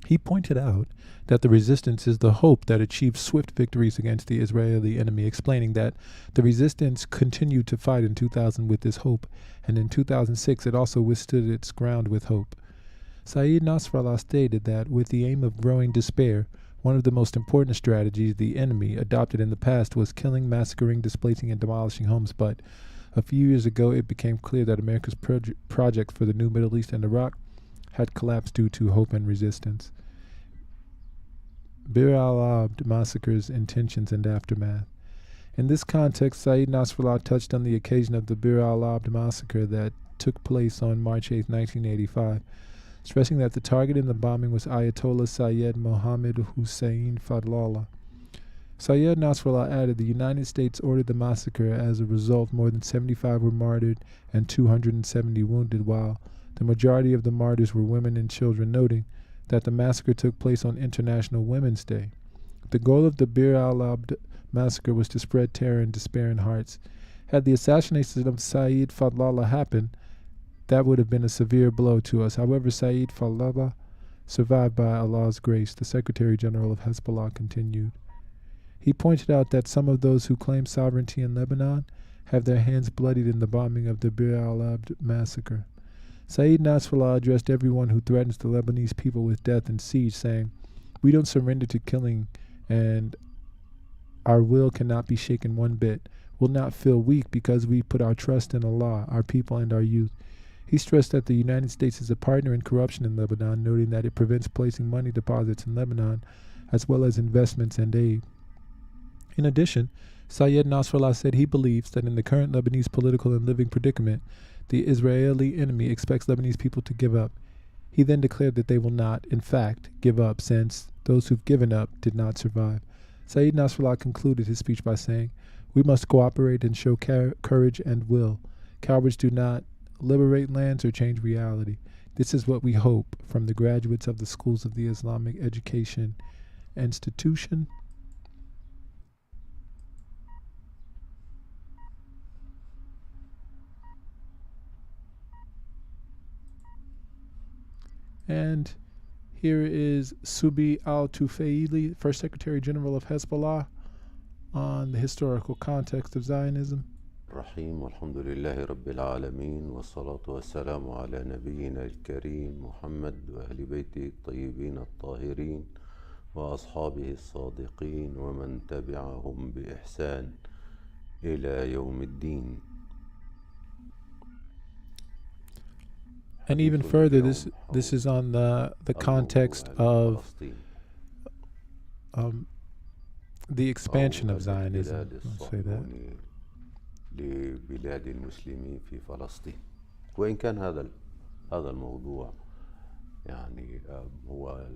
He pointed out that the resistance is the hope that achieves swift victories against the Israeli enemy, explaining that the resistance continued to fight in 2000 with this hope, and in 2006 it also withstood its ground with hope. Saeed Nasrallah stated that with the aim of growing despair, one of the most important strategies the enemy adopted in the past was killing, massacring, displacing, and demolishing homes, but a few years ago it became clear that America's project for the new Middle East and Iraq had collapsed due to hope and resistance. Bir al-Abd massacres, intentions, and aftermath. In this context, Saeed Nasrallah touched on the occasion of the Bir al-Abd massacre that took place on March 8, 1985, stressing that the target in the bombing was Ayatollah Sayyid Mohammad Hussein Fadlallah. Sayyid Nasrallah added the United States ordered the massacre. As a result, more than 75 were martyred and 270 wounded, while the majority of the martyrs were women and children, noting that the massacre took place on International Women's Day. The goal of the Bir al-Abd massacre was to spread terror and despair in hearts. Had the assassination of Sayyid Fadlallah happened, that would have been a severe blow to us. However, Sayyid Fadlallah survived by Allah's grace, the Secretary General of Hezbollah continued. He pointed out that some of those who claim sovereignty in Lebanon have their hands bloodied in the bombing of the Bir al-Abd massacre. Saeed Nasrallah addressed everyone who threatens the Lebanese people with death and siege, saying, "We don't surrender to killing, and our will cannot be shaken one bit. We'll not feel weak because we put our trust in Allah, our people, and our youth." He stressed that the United States is a partner in corruption in Lebanon, noting that it prevents placing money deposits in Lebanon, as well as investments and aid. In addition, Sayyid Nasrallah said he believes that in the current Lebanese political and living predicament, the Israeli enemy expects Lebanese people to give up. He then declared that they will not, in fact, give up, since those who've given up did not survive. Sayyid Nasrallah concluded his speech by saying, "We must cooperate and show courage and will. Cowards do not liberate lands or change reality. This is what we hope from the graduates of the schools of the Islamic Education Institution." And here is Subi al-Tufayli, First Secretary General of Hezbollah, on the historical context of Zionism. الرحيم والحمد لله رب العالمين والصلاة والسلام على نبينا الكريم محمد وأهل بيته الطيبين الطاهرين وأصحابه الصادقين ومن تبعهم بإحسان إلى يوم الدين. And even further, this is on the context of the expansion of Zionism. Let's say that. لبلاد المسلمين في فلسطين. وإن كان هذا الموضوع يعني هو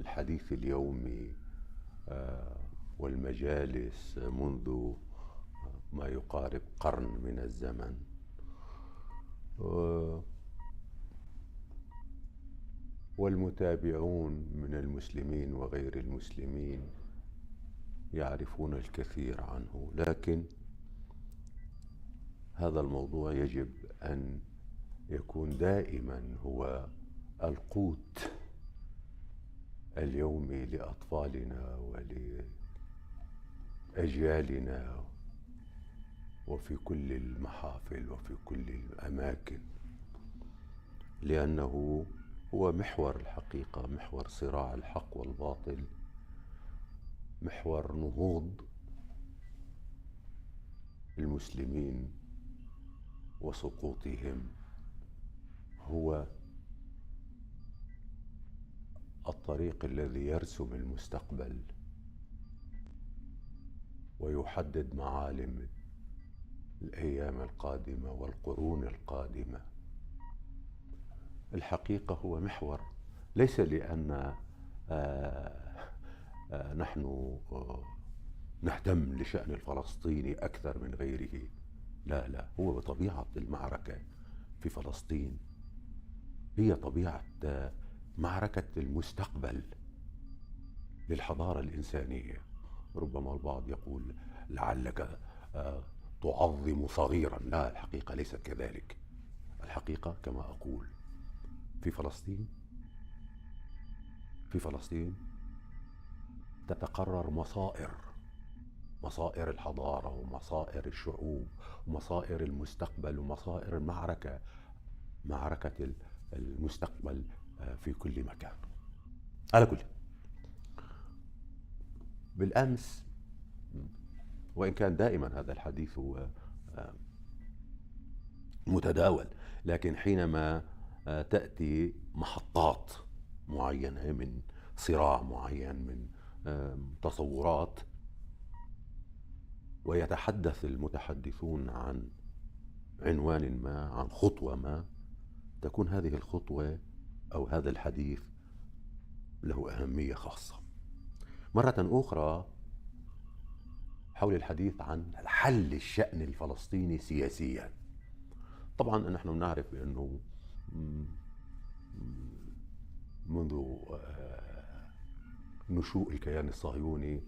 الحديث اليومي والمجالس منذ ما يقارب قرن من الزمن. والمتابعون من المسلمين وغير المسلمين يعرفون الكثير عنه، لكن هذا الموضوع يجب أن يكون دائما هو القوت اليومي لأطفالنا ولأجيالنا وفي كل المحافل وفي كل الأماكن، لأنه هو محور الحقيقة، محور صراع الحق والباطل، محور نهوض المسلمين وسقوطهم، هو الطريق الذي يرسم المستقبل ويحدد معالم الأيام القادمة والقرون القادمة. الحقيقة هو محور، ليس لأن نحن نهتم لشأن الفلسطيني أكثر من غيره، لا، هو بطبيعة المعركة في فلسطين هي طبيعة معركة المستقبل للحضارة الإنسانية. ربما البعض يقول لعلك تعظم صغيرا. لا، الحقيقة ليست كذلك. الحقيقة كما أقول، في فلسطين تتقرر مصائر الحضارة ومصائر الشعوب ومصائر المستقبل ومصائر معركة المستقبل في كل مكان. على كل، بالأمس، وإن كان دائما هذا الحديث متداول، لكن حينما تأتي محطات معينة من صراع معين، من تصورات، ويتحدث المتحدثون عن عنوان ما، عن خطوة ما، تكون هذه الخطوة أو هذا الحديث له أهمية خاصة. مرة أخرى حول الحديث عن حل الشأن الفلسطيني سياسيا. طبعا نحن نعرف بأنه منذ نشوء الكيان الصهيوني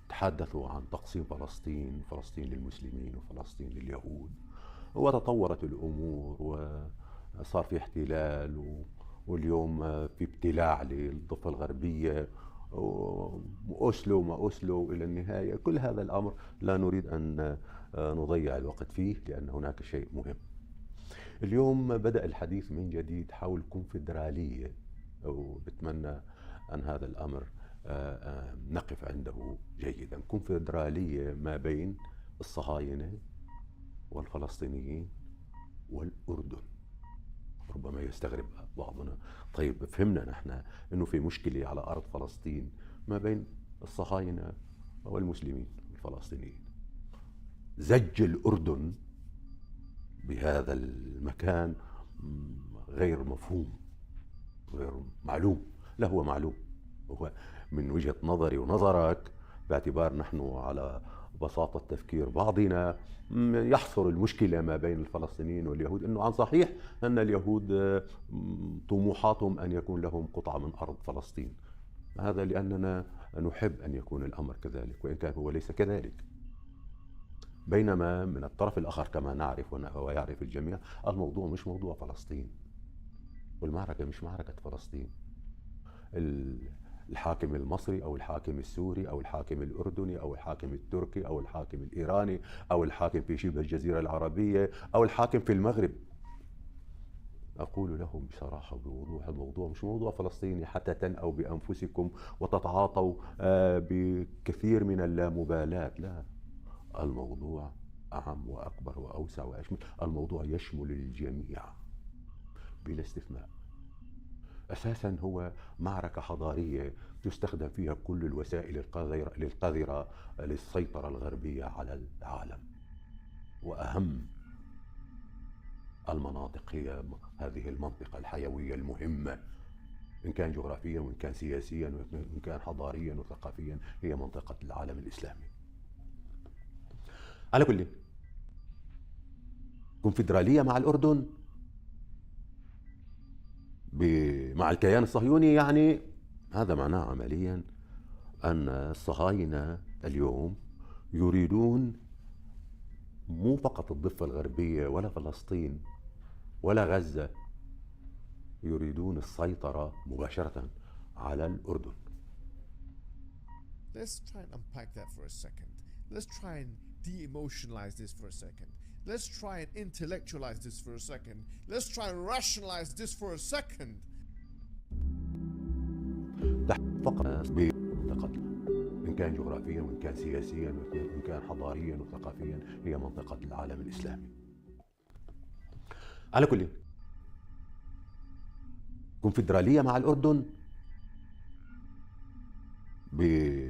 تحدثوا عن تقسيم فلسطين للمسلمين وفلسطين لليهود، وتطورت الأمور وصار في احتلال، واليوم في ابتلاع للضفة الغربية، وأسلو ما أسلو إلى النهاية. كل هذا الأمر لا نريد أن نضيع الوقت فيه، لأن هناك شيء مهم. اليوم بدأ الحديث من جديد حول كونفدرالية، وبتمنى أن هذا الأمر نقف عنده جيدا. كونفدرالية ما بين الصهاينة والفلسطينيين والأردن. ربما يستغرب بعضنا، طيب فهمنا نحن أنه في مشكلة على أرض فلسطين ما بين الصهاينة والمسلمين الفلسطينيين. زج الأردن بهذا المكان غير مفهوم، غير معلوم. لا، هو معلوم، هو من وجهة نظري ونظرك، باعتبار نحن على بساطة تفكير بعضنا، يحصر المشكلة ما بين الفلسطينيين واليهود أنه عن صحيح أن اليهود طموحاتهم أن يكون لهم قطعة من أرض فلسطين. هذا لأننا نحب أن يكون الأمر كذلك، وإن كان هو ليس كذلك. بينما من الطرف الآخر كما نعرف ويعرف الجميع، الموضوع مش موضوع فلسطين، والمعركة مش معركة فلسطين. الحاكم المصري أو الحاكم السوري أو الحاكم الأردني أو الحاكم التركي أو الحاكم الإيراني أو الحاكم في شبه الجزيرة العربية أو الحاكم في المغرب، أقول لهم بصراحة بوضوح، الموضوع مش موضوع فلسطيني حتى تنأوا بأنفسكم وتتعاطوا بكثير من اللامبالاة. لا، الموضوع أعم وأكبر وأوسع وأشمل. الموضوع يشمل الجميع بلا استثناء. أساسا هو معركة حضارية تستخدم فيها كل الوسائل القذرة للسيطرة الغربية على العالم، وأهم المناطق هي هذه المنطقة الحيوية المهمة، إن كان جغرافيا وإن كان سياسيا وإن كان حضاريا وثقافيا، هي منطقة العالم الإسلامي. على كل، كونفدرالية مع الأردن مع الكيان الصهيوني، يعني هذا معناه عمليا أن الصهاينة اليوم يريدون مو فقط الضفة الغربية ولا فلسطين ولا غزة، يريدون السيطرة مباشرة على الأردن. Let's try and unpack that for a second. Let's try and de-emotionalize this for a second. Let's try and intellectualize this for a second. Let's try and rationalize this for a second. فقط بمنطقة، إن كان جغرافيا وإن كان سياسيا وإن كان حضاريا وثقافيا، هي منطقة العالم الإسلامي. على كل، كونفدرالية مع الأردن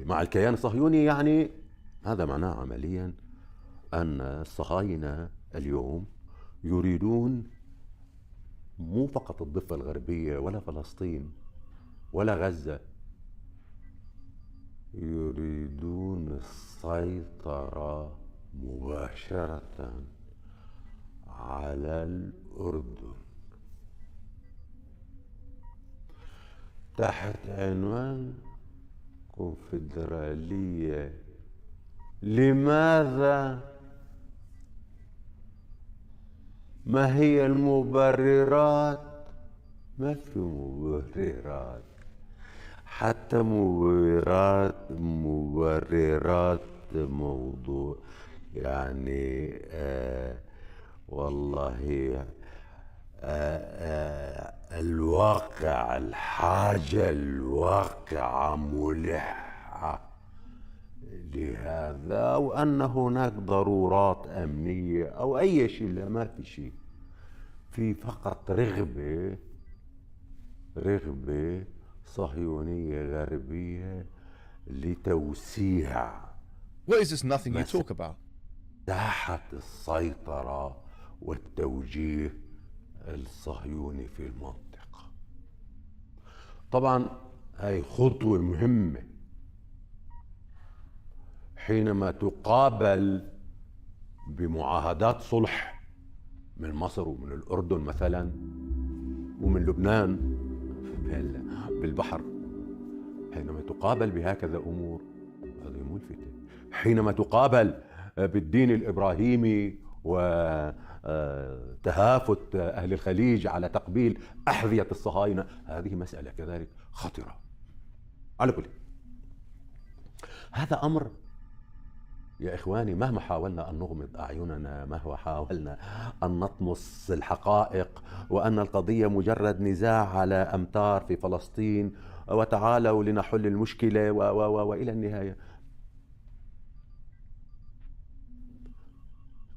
مع الكيان الصهيوني، يعني هذا معناه عمليا أن الصهاينة اليوم يريدون مو فقط الضفة الغربية ولا فلسطين ولا غزة، يريدون السيطرة مباشرة على الأردن تحت عنوان كونفدرالية لماذا؟ ما هي المبررات؟ ما في مبررات، حتى مبررات موضوع يعني والله الواقع، الحاجة الواقعة ملحة لهذا، وأن هناك ضرورات أمنية أو أي شيء. لا، ما في شيء، في فقط رغبة صهيونية غربية لتوسيع What is this nothing you talk about? مساحة السيطرة والتوجيه الصهيوني في المنطقة. طبعا هاي خطوة مهمة حينما تقابل بمعاهدات صلح من مصر ومن الأردن مثلا ومن لبنان بالبحر. حينما تقابل بهكذا أمور هذه ملفتة. حينما تقابل بالدين الإبراهيمي وتهافت أهل الخليج على تقبيل أحذية الصهاينة، هذه مسألة كذلك خطرة. على كل هذا أمر يا إخواني، مهما حاولنا أن نغمض أعيننا، مهما حاولنا أن نطمس الحقائق وأن القضية مجرد نزاع على أمتار في فلسطين وتعالوا لنحل المشكلة وإلى النهاية،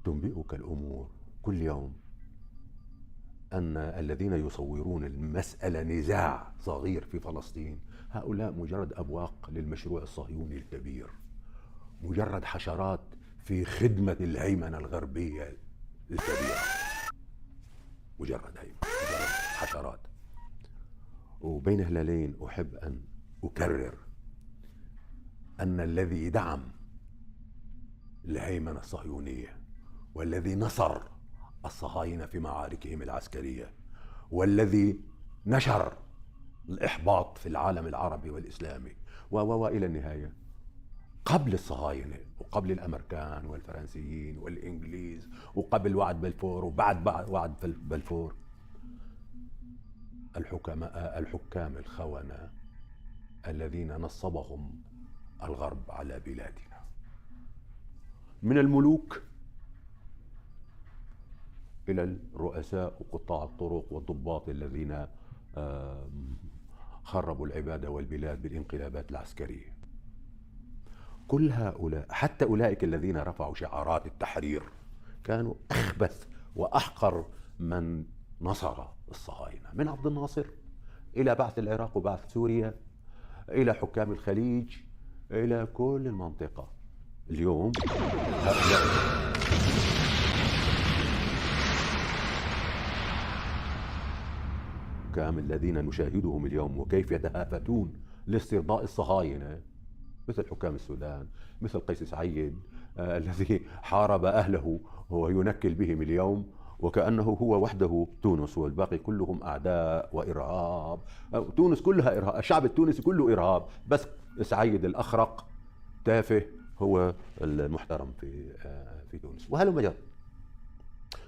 تنبئك الأمور كل يوم أن الذين يصورون المسألة نزاع صغير في فلسطين هؤلاء مجرد أبواق للمشروع الصهيوني الكبير، مجرد حشرات في خدمة الهيمنة الغربية الكبيرة، مجرد حشرات. وبين هلالين أحب أن أكرر أن الذي يدعم الهيمنة الصهيونية والذي نصر الصهاينة في معاركهم العسكرية والذي نشر الإحباط في العالم العربي والإسلامي وإلى النهاية قبل الصهاينة وقبل الأمريكان والفرنسيين والإنجليز وقبل وعد بلفور وبعد وعد بلفور، الحكام الخونة الذين نصبهم الغرب على بلادنا، من الملوك إلى الرؤساء وقطاع الطرق والضباط الذين خربوا العباد والبلاد بالانقلابات العسكرية. كل هؤلاء، حتى أولئك الذين رفعوا شعارات التحرير، كانوا أخبث وأحقر من نصر الصهاينة، من عبد الناصر إلى بعث العراق وبعث سوريا إلى حكام الخليج إلى كل المنطقة. اليوم هؤلاء الحكام الذين نشاهدهم اليوم وكيف يتهافتون لاسترضاء الصهاينة، مثل حكام السودان، مثل قيس سعيد الذي حارب أهله وينكل بهم اليوم وكأنه هو وحده تونس والباقي كلهم أعداء وإرهاب. تونس كلها إرهاب، الشعب التونسي كله إرهاب، بس سعيد الأخرق تافه هو المحترم في تونس. وهلو مجر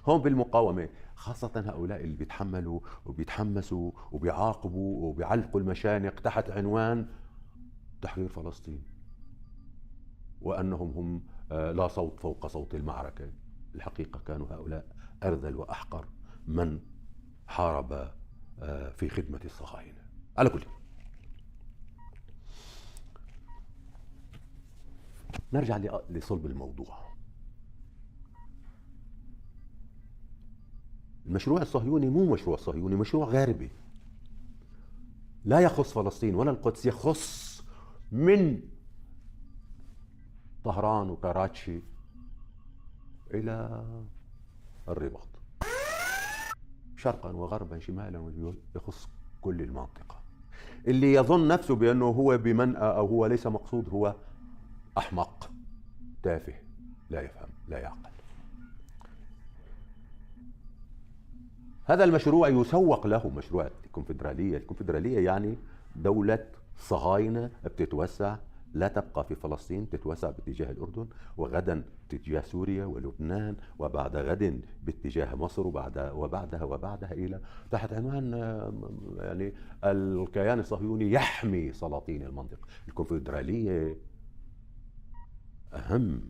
هم بالمقاومة، خاصة هؤلاء اللي بيتحملوا وبيتحمسوا وبيعاقبوا وبيعلقوا المشانق تحت عنوان تحرير فلسطين، وأنهم هم لا صوت فوق صوت المعركة. الحقيقة كانوا هؤلاء أرذل وأحقر من حارب في خدمة الصهاينة. على كل نرجع لصلب الموضوع. المشروع الصهيوني مو مشروع صهيوني، مشروع غربي لا يخص فلسطين ولا القدس، يخص من طهران وكراتشي إلى الرباط، شرقا وغربا شمالا وجنوبا، يخص كل المنطقة. اللي يظن نفسه بأنه هو بمنأى أو هو ليس مقصود هو أحمق تافه لا يفهم لا يعقل. هذا المشروع يسوق له مشروع الكونفدرالية. الكونفدرالية يعني دولة صهاينة بتتوسع لا تبقى في فلسطين، تتوسع باتجاه الأردن، وغدا باتجاه سوريا ولبنان، وبعد غد باتجاه مصر، وبعدها إلى تحت عنوان يعني الكيان الصهيوني يحمي سلاطين المنطقة. الكونفدرالية أهم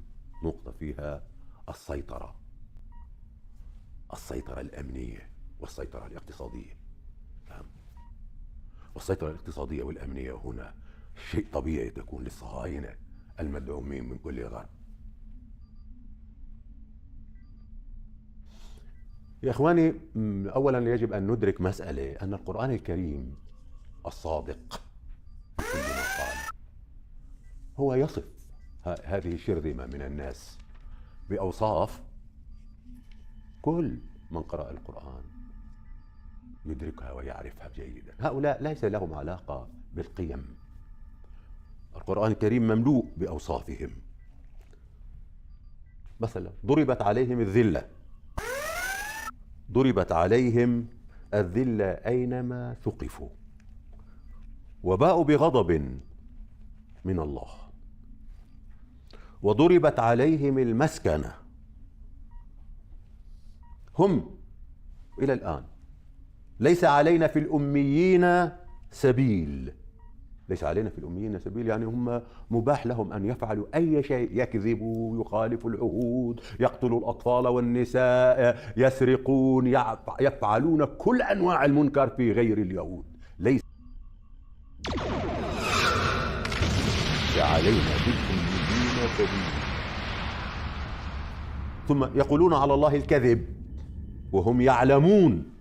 نقطة فيها السيطرة الأمنية والسيطرة الاقتصادية. والسيطرة الاقتصادية والأمنية هنا شيء طبيعي تكون للصهاينة المدعومين من كل غرب. يا إخواني، أولا يجب أن ندرك مسألة، أن القرآن الكريم الصادق في كل ما قال هو يصف هذه الشرذمة من الناس بأوصاف كل من قرأ القرآن يدركها ويعرفها جيدا. هؤلاء ليس لهم علاقة بالقيم. القرآن الكريم مملوء بأوصافهم. مثلا ضربت عليهم الذلة أينما ثقفوا وباءوا بغضب من الله، وضربت عليهم المسكنة. هم إلى الآن ليس علينا في الأميين سبيل. يعني هم مباح لهم أن يفعلوا أي شيء، يكذبوا، يخالفوا العهود، يقتلوا الأطفال والنساء، يسرقون، يفعلون كل أنواع المنكر في غير اليهود. ليس علينا في الأميين سبيل. ثم يقولون على الله الكذب وهم يعلمون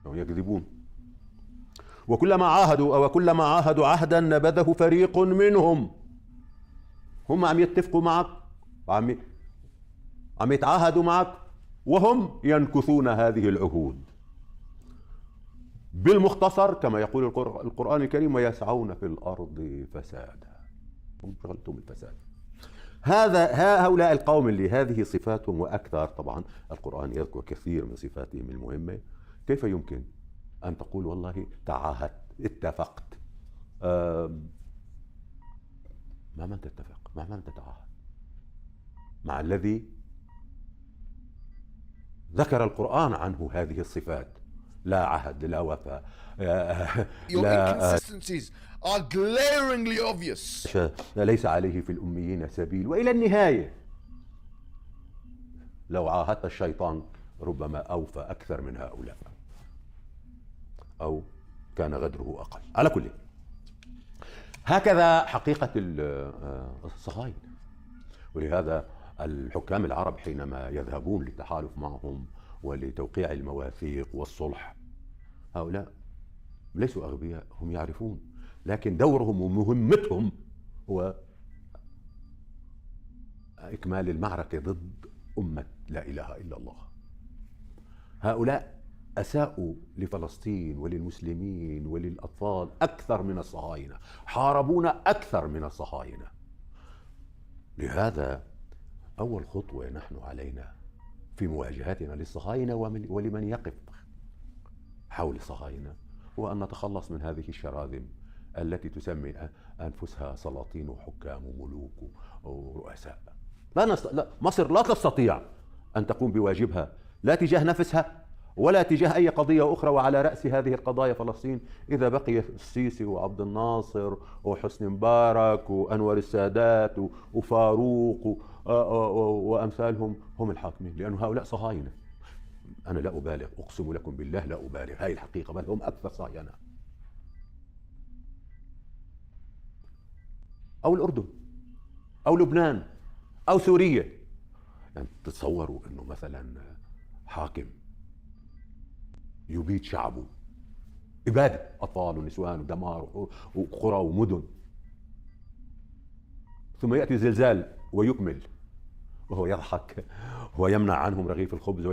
أنهم يكذبون. وكلما عاهدوا عهدا نبذه فريق منهم. هم عم يتفقوا معك، عم يتعاهدوا معك، وهم ينكثون هذه العهود. بالمختصر كما يقول القرآن الكريم: ويسعون في الأرض فسادا. هم شغلتهم الفساد. هؤلاء القوم اللي هذه صفاتهم وأكثر. طبعا القرآن يذكر كثير من صفاتهم المهمة. كيف يمكن أن تقول والله تعاهدت، اتفقت؟ مع من تتفق؟ مع من تتعاهد؟ مع الذي ذكر القرآن عنه هذه الصفات: لا عهد، لا وفاء، Your inconsistencies are glaringly obvious. ليس عليه في الأميين سبيل. وإلى النهاية لو عاهدت الشيطان ربما أوفى أكثر من هؤلاء، أو كان غدره أقل. على كل، هكذا حقيقة الصهاينة. ولهذا الحكام العرب حينما يذهبون للتحالف معهم ولتوقيع المواثيق والصلح، هؤلاء ليسوا أغبياء، هم يعرفون، لكن دورهم ومهمتهم هو إكمال المعركة ضد أمة لا إله إلا الله. هؤلاء أساءوا لفلسطين وللمسلمين وللأطفال أكثر من الصهاينة، حاربونا أكثر من الصهاينة. لهذا أول خطوة نحن علينا في مواجهتنا للصهاينة ولمن يقف حول الصهاينة هو أن نتخلص من هذه الشراذم التي تسمي أنفسها سلاطين وحكام وملوك ورؤساء. مصر لا تستطيع أن تقوم بواجبها لا تجاه نفسها ولا تجاه أي قضية أخرى، وعلى رأس هذه القضايا فلسطين. إذا بقي السيسي وعبد الناصر وحسني مبارك وأنور السادات وفاروق وأمثالهم هم الحاكمين، لأن هؤلاء صهاينة. أنا لا أبالغ، أقسم لكم بالله لا أبالغ، هاي الحقيقة، بل هم أكثر صهاينة. أو الأردن أو لبنان أو سوريا. يعني تتصوروا أنه مثلا حاكم يبيد شعبه إبادة أطفال ونسوان ودمار وقرى ومدن، ثم يأتي زلزال ويكمل وهو يضحك ويمنع عنهم رغيف الخبز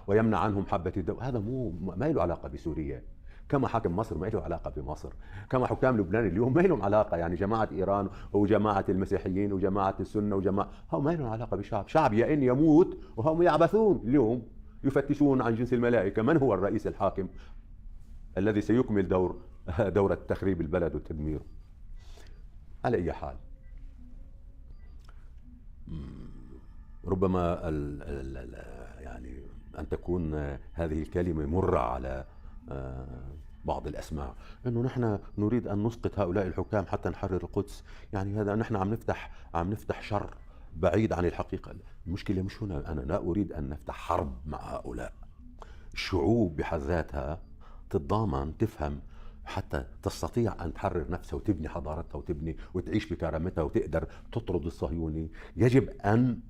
ويمنع عنهم حبة الدواء. هذا ما له علاقة بسوريا. كما حاكم مصر ما له علاقة بمصر، كما حكام لبنان اليوم ما لهم علاقة، يعني جماعة إيران وجماعة المسيحيين وجماعة السنة وجماعة، هم ما لهم علاقة بشعب. شعب يئن يموت وهم يعبثون اليوم، يفتشون عن جنس الملائكة من هو الرئيس الحاكم الذي سيكمل دور تخريب البلد وتدميره. على أي حال ربما يعني أن تكون هذه الكلمة مرة على بعض الأسماع، أنه نحن نريد أن نسقط هؤلاء الحكام حتى نحرر القدس. يعني هذا نحن عم نفتح شر بعيد عن الحقيقة. المشكلة مش هنا، أنا لا أريد أن نفتح حرب مع هؤلاء. الشعوب بحد ذاتها تتضامن، تفهم، حتى تستطيع أن تحرر نفسها وتبني حضارتها وتبني وتعيش بكرامتها وتقدر تطرد الصهيوني. يجب أن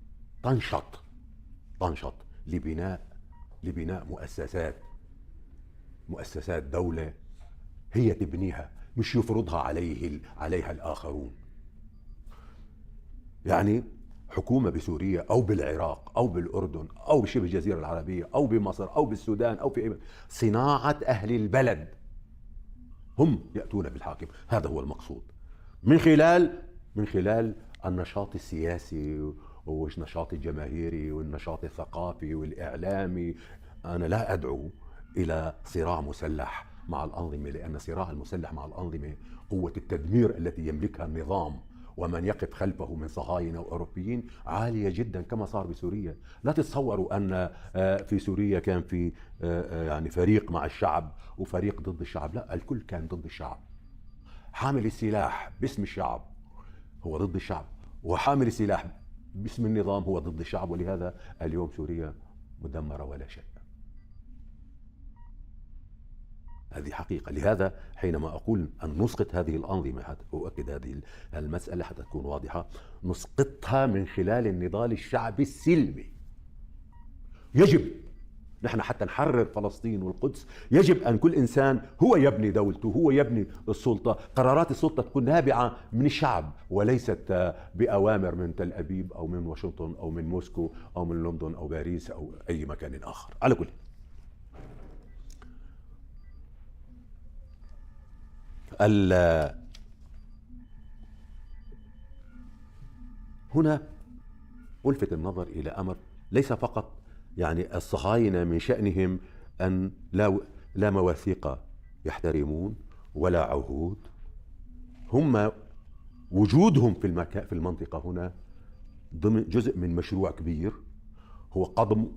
تنشط لبناء مؤسسات دولة هي تبنيها، مش يفرضها عليها الآخرون. يعني حكومة بسوريا أو بالعراق أو بالأردن أو بشبه الجزيرة العربية أو بمصر أو بالسودان أو في صناعة أهل البلد، هم يأتون بالحاكم. هذا هو المقصود من خلال النشاط السياسي والنشاط الجماهيري والنشاط الثقافي والإعلامي. أنا لا أدعو إلى صراع مسلح مع الأنظمة، لأن صراع المسلح مع الأنظمة قوة التدمير التي يملكها النظام ومن يقف خلفه من صهاينة وأوروبيين عالية جدا، كما صار بسوريا. لا تتصوروا أن في سوريا كان في يعني فريق مع الشعب وفريق ضد الشعب، لا، الكل كان ضد الشعب. حامل السلاح باسم الشعب هو ضد الشعب، وحامل السلاح باسم النظام هو ضد الشعب. ولهذا اليوم سوريا مدمرة ولا شيء. هذه حقيقة. لهذا حينما أقول أن نسقط هذه الأنظمة، حتى أؤكد هذه المسألة حتى تكون واضحة، نسقطها من خلال النضال الشعبي السلمي. يجب نحن حتى نحرر فلسطين والقدس، يجب أن كل إنسان هو يبني دولته، هو يبني السلطة. قرارات السلطة تكون نابعة من الشعب وليست بأوامر من تل أبيب أو من واشنطن أو من موسكو أو من لندن أو باريس أو أي مكان آخر. على كل هنا ألفت النظر إلى أمر ليس فقط يعني الصهاينة من شأنهم أن لا مواثيق يحترمون ولا عهود. هم وجودهم في المنطقة هنا ضمن جزء من مشروع كبير هو قضم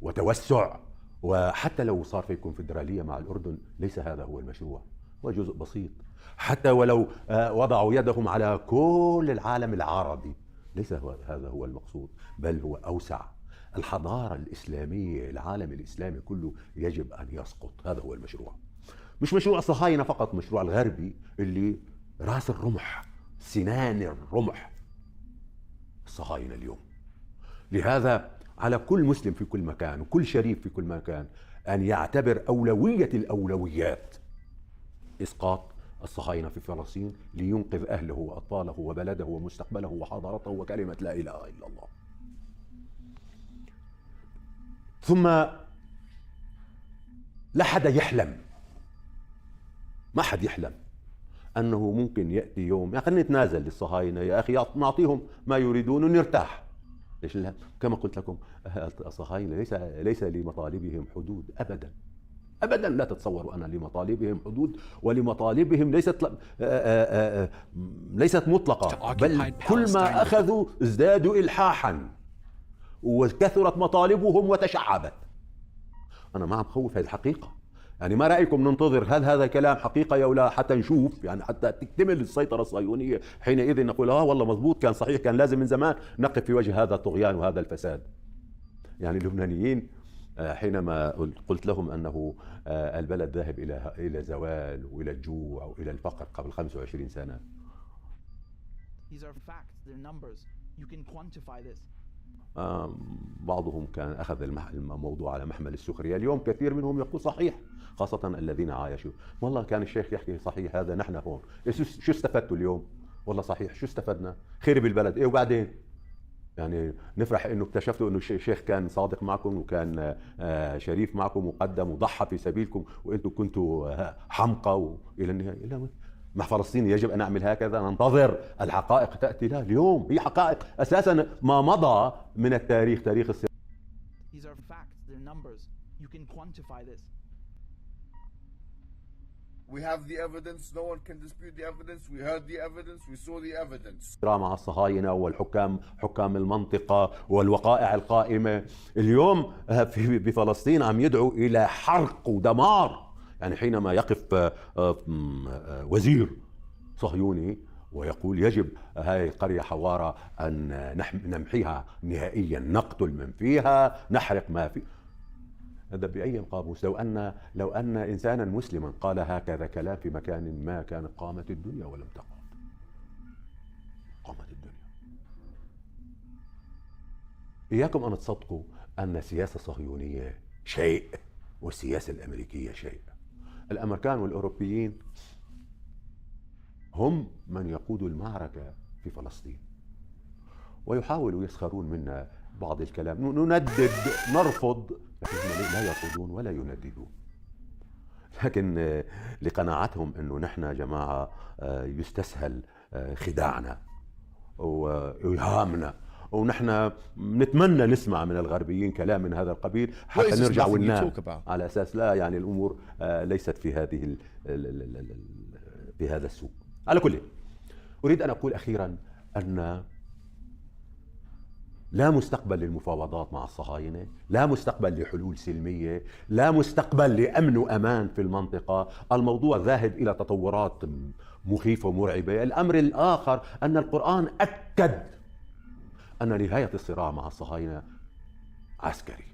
وتوسع. وحتى لو صار في كونفدرالية مع الأردن ليس هذا هو المشروع، هو جزء بسيط. حتى ولو وضعوا يدهم على كل العالم العربي ليس هذا هو المقصود، بل هو أوسع. الحضارة الإسلامية، العالم الإسلامي كله يجب أن يسقط. هذا هو المشروع، مش مشروع الصهاينة فقط، مشروع الغربي اللي راس الرمح، سنان الرمح الصهاينة اليوم. لهذا على كل مسلم في كل مكان وكل شريف في كل مكان أن يعتبر أولوية الأولويات إسقاط الصهاينة في فلسطين لينقذ أهله وأطفاله وبلده ومستقبله وحضارته وكلمة لا إله إلا الله. ثم لا حدا يحلم، ما حد يحلم أنه ممكن يأتي يوم يا خلينا نتنازل للصهاينة، يا أخي نعطيهم ما يريدون ونرتاح. ليش لا؟ كما قلت لكم الصهاينة ليس لمطالبهم حدود أبدا أبدا. لا تتصوروا أن لمطالبهم حدود، ولمطالبهم ليست مطلقة، بل كل ما أخذوا ازدادوا إلحاحا وكثرت مطالبهم وتشعبت. أنا ما عم بخوف، هذه الحقيقة. يعني ما رأيكم ننتظر هل هذا كلام حقيقة أو لا حتى نشوف، يعني حتى تكتمل السيطرة الصهيونية، حينئذ نقول والله مضبوط، كان صحيح، كان لازم من زمان نقف في وجه هذا الطغيان وهذا الفساد. يعني اللبنانيين حينما قلت لهم أنه البلد ذاهب إلى زوال وإلى الجوع وإلى الفقر قبل 25 سنة. بعضهم كان أخذ الموضوع على محمل السخرية. اليوم كثير منهم يقول صحيح، خاصة الذين عايشوا. والله كان الشيخ يحكي صحيح، هذا نحن هون شو استفدتوا اليوم؟ والله صحيح، شو استفدنا؟ خرب البلد، إيه وبعدين؟ يعني نفرح انه اكتشفتوا انه الشيخ كان صادق معكم وكان شريف معكم وقدم وضحى في سبيلكم، وانتم كنتوا حمقى والى النهايه. لا، مع فلسطين يجب ان نعمل هكذا، ننتظر الحقائق تاتي؟ لا، اليوم هي حقائق اساسا ما مضى من التاريخ، تاريخ السياسة. These are facts, they're numbers. You can quantify this. We have the evidence. No one can dispute the evidence. We heard the evidence. We saw the evidence. مع الصهاينة حكام المنطقة والوقائع القائمة اليوم بفلسطين عم يدعو إلى حرق ودمار. يعني حينما يقف وزير صهيوني ويقول يجب هذه القرية حوارة أن نمحيها نهائيا، نقتل من فيها، نحرق ما فيه. هذا بأي قاموس؟ لو أن إنسانا مسلما قال هكذا كلام في مكان ما كانت قامت الدنيا ولم تقم. قامت الدنيا. إياكم أن تصدقوا أن السياسة الصهيونية شيء والسياسة الأمريكية شيء. الأمريكان والأوروبيين هم من يقودوا المعركة في فلسطين، ويحاولوا يسخرون منا بعض الكلام، نندد، نرفض، لكن لا يرفضون ولا ينددون. لكن لقناعتهم أنه نحن جماعة يستسهل خداعنا وإيهامنا، ونحن نتمنى نسمع من الغربيين كلام من هذا القبيل حتى نرجع وننام، على أساس لا، يعني الأمور ليست في هذا السوق. على كل، أريد أن أقول أخيرا أن لا مستقبل للمفاوضات مع الصهاينة، لا مستقبل لحلول سلمية، لا مستقبل لأمن وأمان في المنطقة. الموضوع ذاهب إلى تطورات مخيفة ومرعبة. الأمر الآخر أن القرآن أكد أن نهاية الصراع مع الصهاينة عسكري.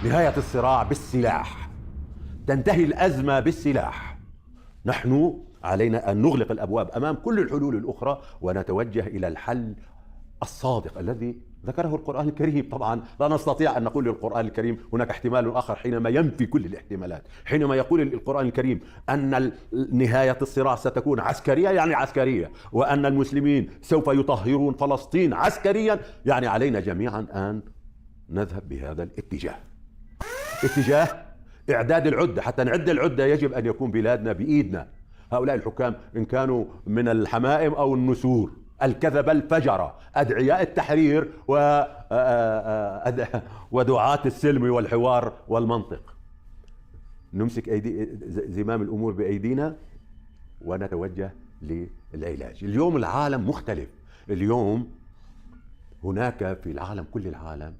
نهاية الصراع بالسلاح، تنتهي الأزمة بالسلاح. نحن علينا أن نغلق الأبواب أمام كل الحلول الأخرى ونتوجه إلى الحل الصادق الذي ذكره القرآن الكريم. طبعا لا نستطيع أن نقول للقرآن الكريم هناك احتمال آخر حينما ينفي كل الاحتمالات. حينما يقول القرآن الكريم أن نهاية الصراع ستكون عسكرية، يعني عسكرية، وأن المسلمين سوف يطهرون فلسطين عسكريا، يعني علينا جميعا أن نذهب بهذا الاتجاه، اتجاه إعداد العدة. حتى نعد العدة يجب أن يكون بلادنا بإيدنا. هؤلاء الحكام إن كانوا من الحمائم أو النسور، الكذبة الفجرة، أدعياء التحرير ودعاة السلم والحوار والمنطق، نمسك زمام الأمور بأيدينا ونتوجه للعلاج. اليوم العالم مختلف. اليوم هناك في العالم، كل العالم،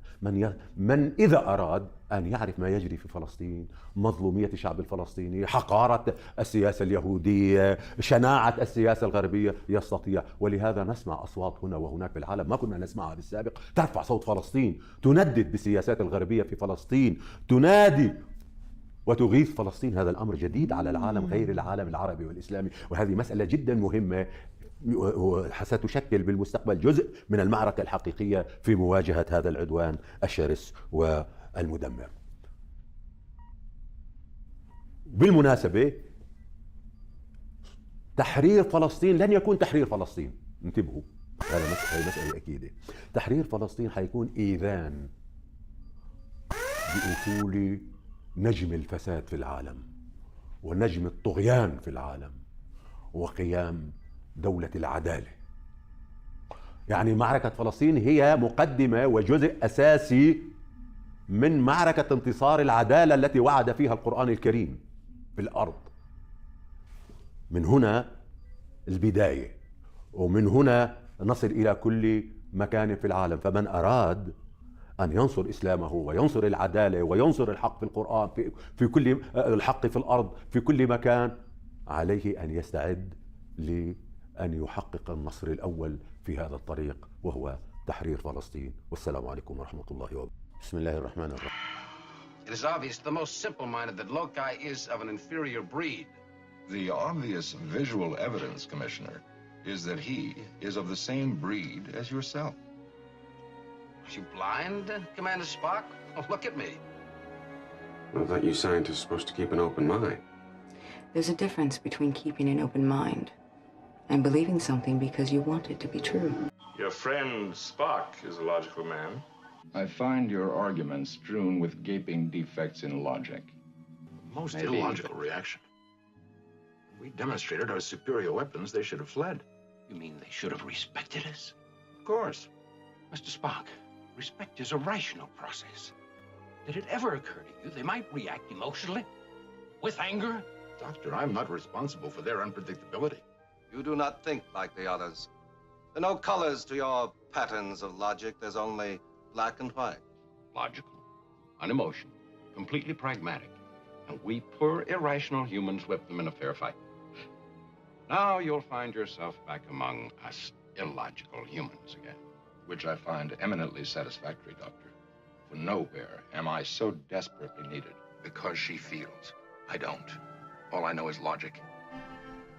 من إذا أراد أن يعرف ما يجري في فلسطين، مظلومية الشعب الفلسطيني، حقارة السياسة اليهودية، شناعة السياسة الغربية، يستطيع. ولهذا نسمع أصوات هنا وهناك في العالم ما كنا نسمعها بالسابق، ترفع صوت فلسطين، تندد بالسياسات الغربية في فلسطين، تنادي وتغيث فلسطين. هذا الأمر جديد على العالم غير العالم العربي والإسلامي، وهذه مسألة جدا مهمة ستشكل بالمستقبل جزء من المعركة الحقيقية في مواجهة هذا العدوان الشرس والمدمر. بالمناسبة، تحرير فلسطين لن يكون تحرير فلسطين، انتبهوا، هذه مسألة أكيدة. تحرير فلسطين حيكون إيذان بأفول نجم الفساد في العالم ونجم الطغيان في العالم وقيام دولة العدالة. يعني معركة فلسطين هي مقدمة وجزء أساسي من معركة انتصار العدالة التي وعد فيها القرآن الكريم في الأرض. من هنا البداية، ومن هنا نصل إلى كل مكان في العالم. فمن أراد أن ينصر إسلامه وينصر العدالة وينصر الحق في القرآن، في كل الحق في الأرض في كل مكان، عليه أن يستعد لأن يحقق النصر الأول في هذا الطريق، وهو تحرير فلسطين. والسلام عليكم ورحمة الله وبركاته. بسم الله الرحمن الرحيم. It is obvious to the most simple-minded that Lokai is of an inferior breed. The obvious visual evidence, Commissioner, is that he is of the same breed as yourself. Are you blind, Commander Spock? Oh, look at me. I thought you scientists were supposed to keep an open mind. There's a difference between keeping an open mind and believing something because you want it to be true. Your friend Spock is a logical man. I find your arguments strewn with gaping defects in logic. Most illogical reaction. We demonstrated our superior weapons. They should have fled. You mean they should have respected us? Of course. Mr. Spock, respect is a rational process. Did it ever occur to you they might react emotionally? With anger? Doctor, I'm not responsible for their unpredictability. You do not think like the others. There are no colors to your patterns of logic. There's only black and white. Logical, unemotional, completely pragmatic. And we poor, irrational humans whip them in a fair fight. Now you'll find yourself back among us illogical humans again. Which I find eminently satisfactory, Doctor. For nowhere am I so desperately needed. Because she feels. I don't. All I know is logic.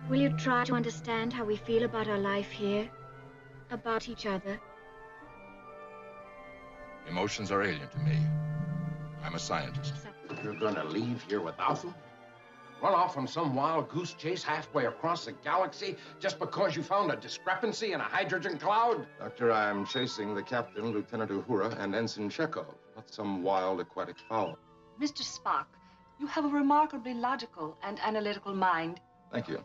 Will you try to understand how we feel about our life here? About each other? Emotions are alien to me. I'm a scientist. You're gonna leave here without them? Run off on some wild goose chase halfway across the galaxy just because you found a discrepancy in a hydrogen cloud? Doctor, I'm chasing the captain, Lieutenant Uhura, and Ensign Chekhov, not some wild aquatic fowl. Mr. Spock, you have a remarkably logical and analytical mind. Thank you.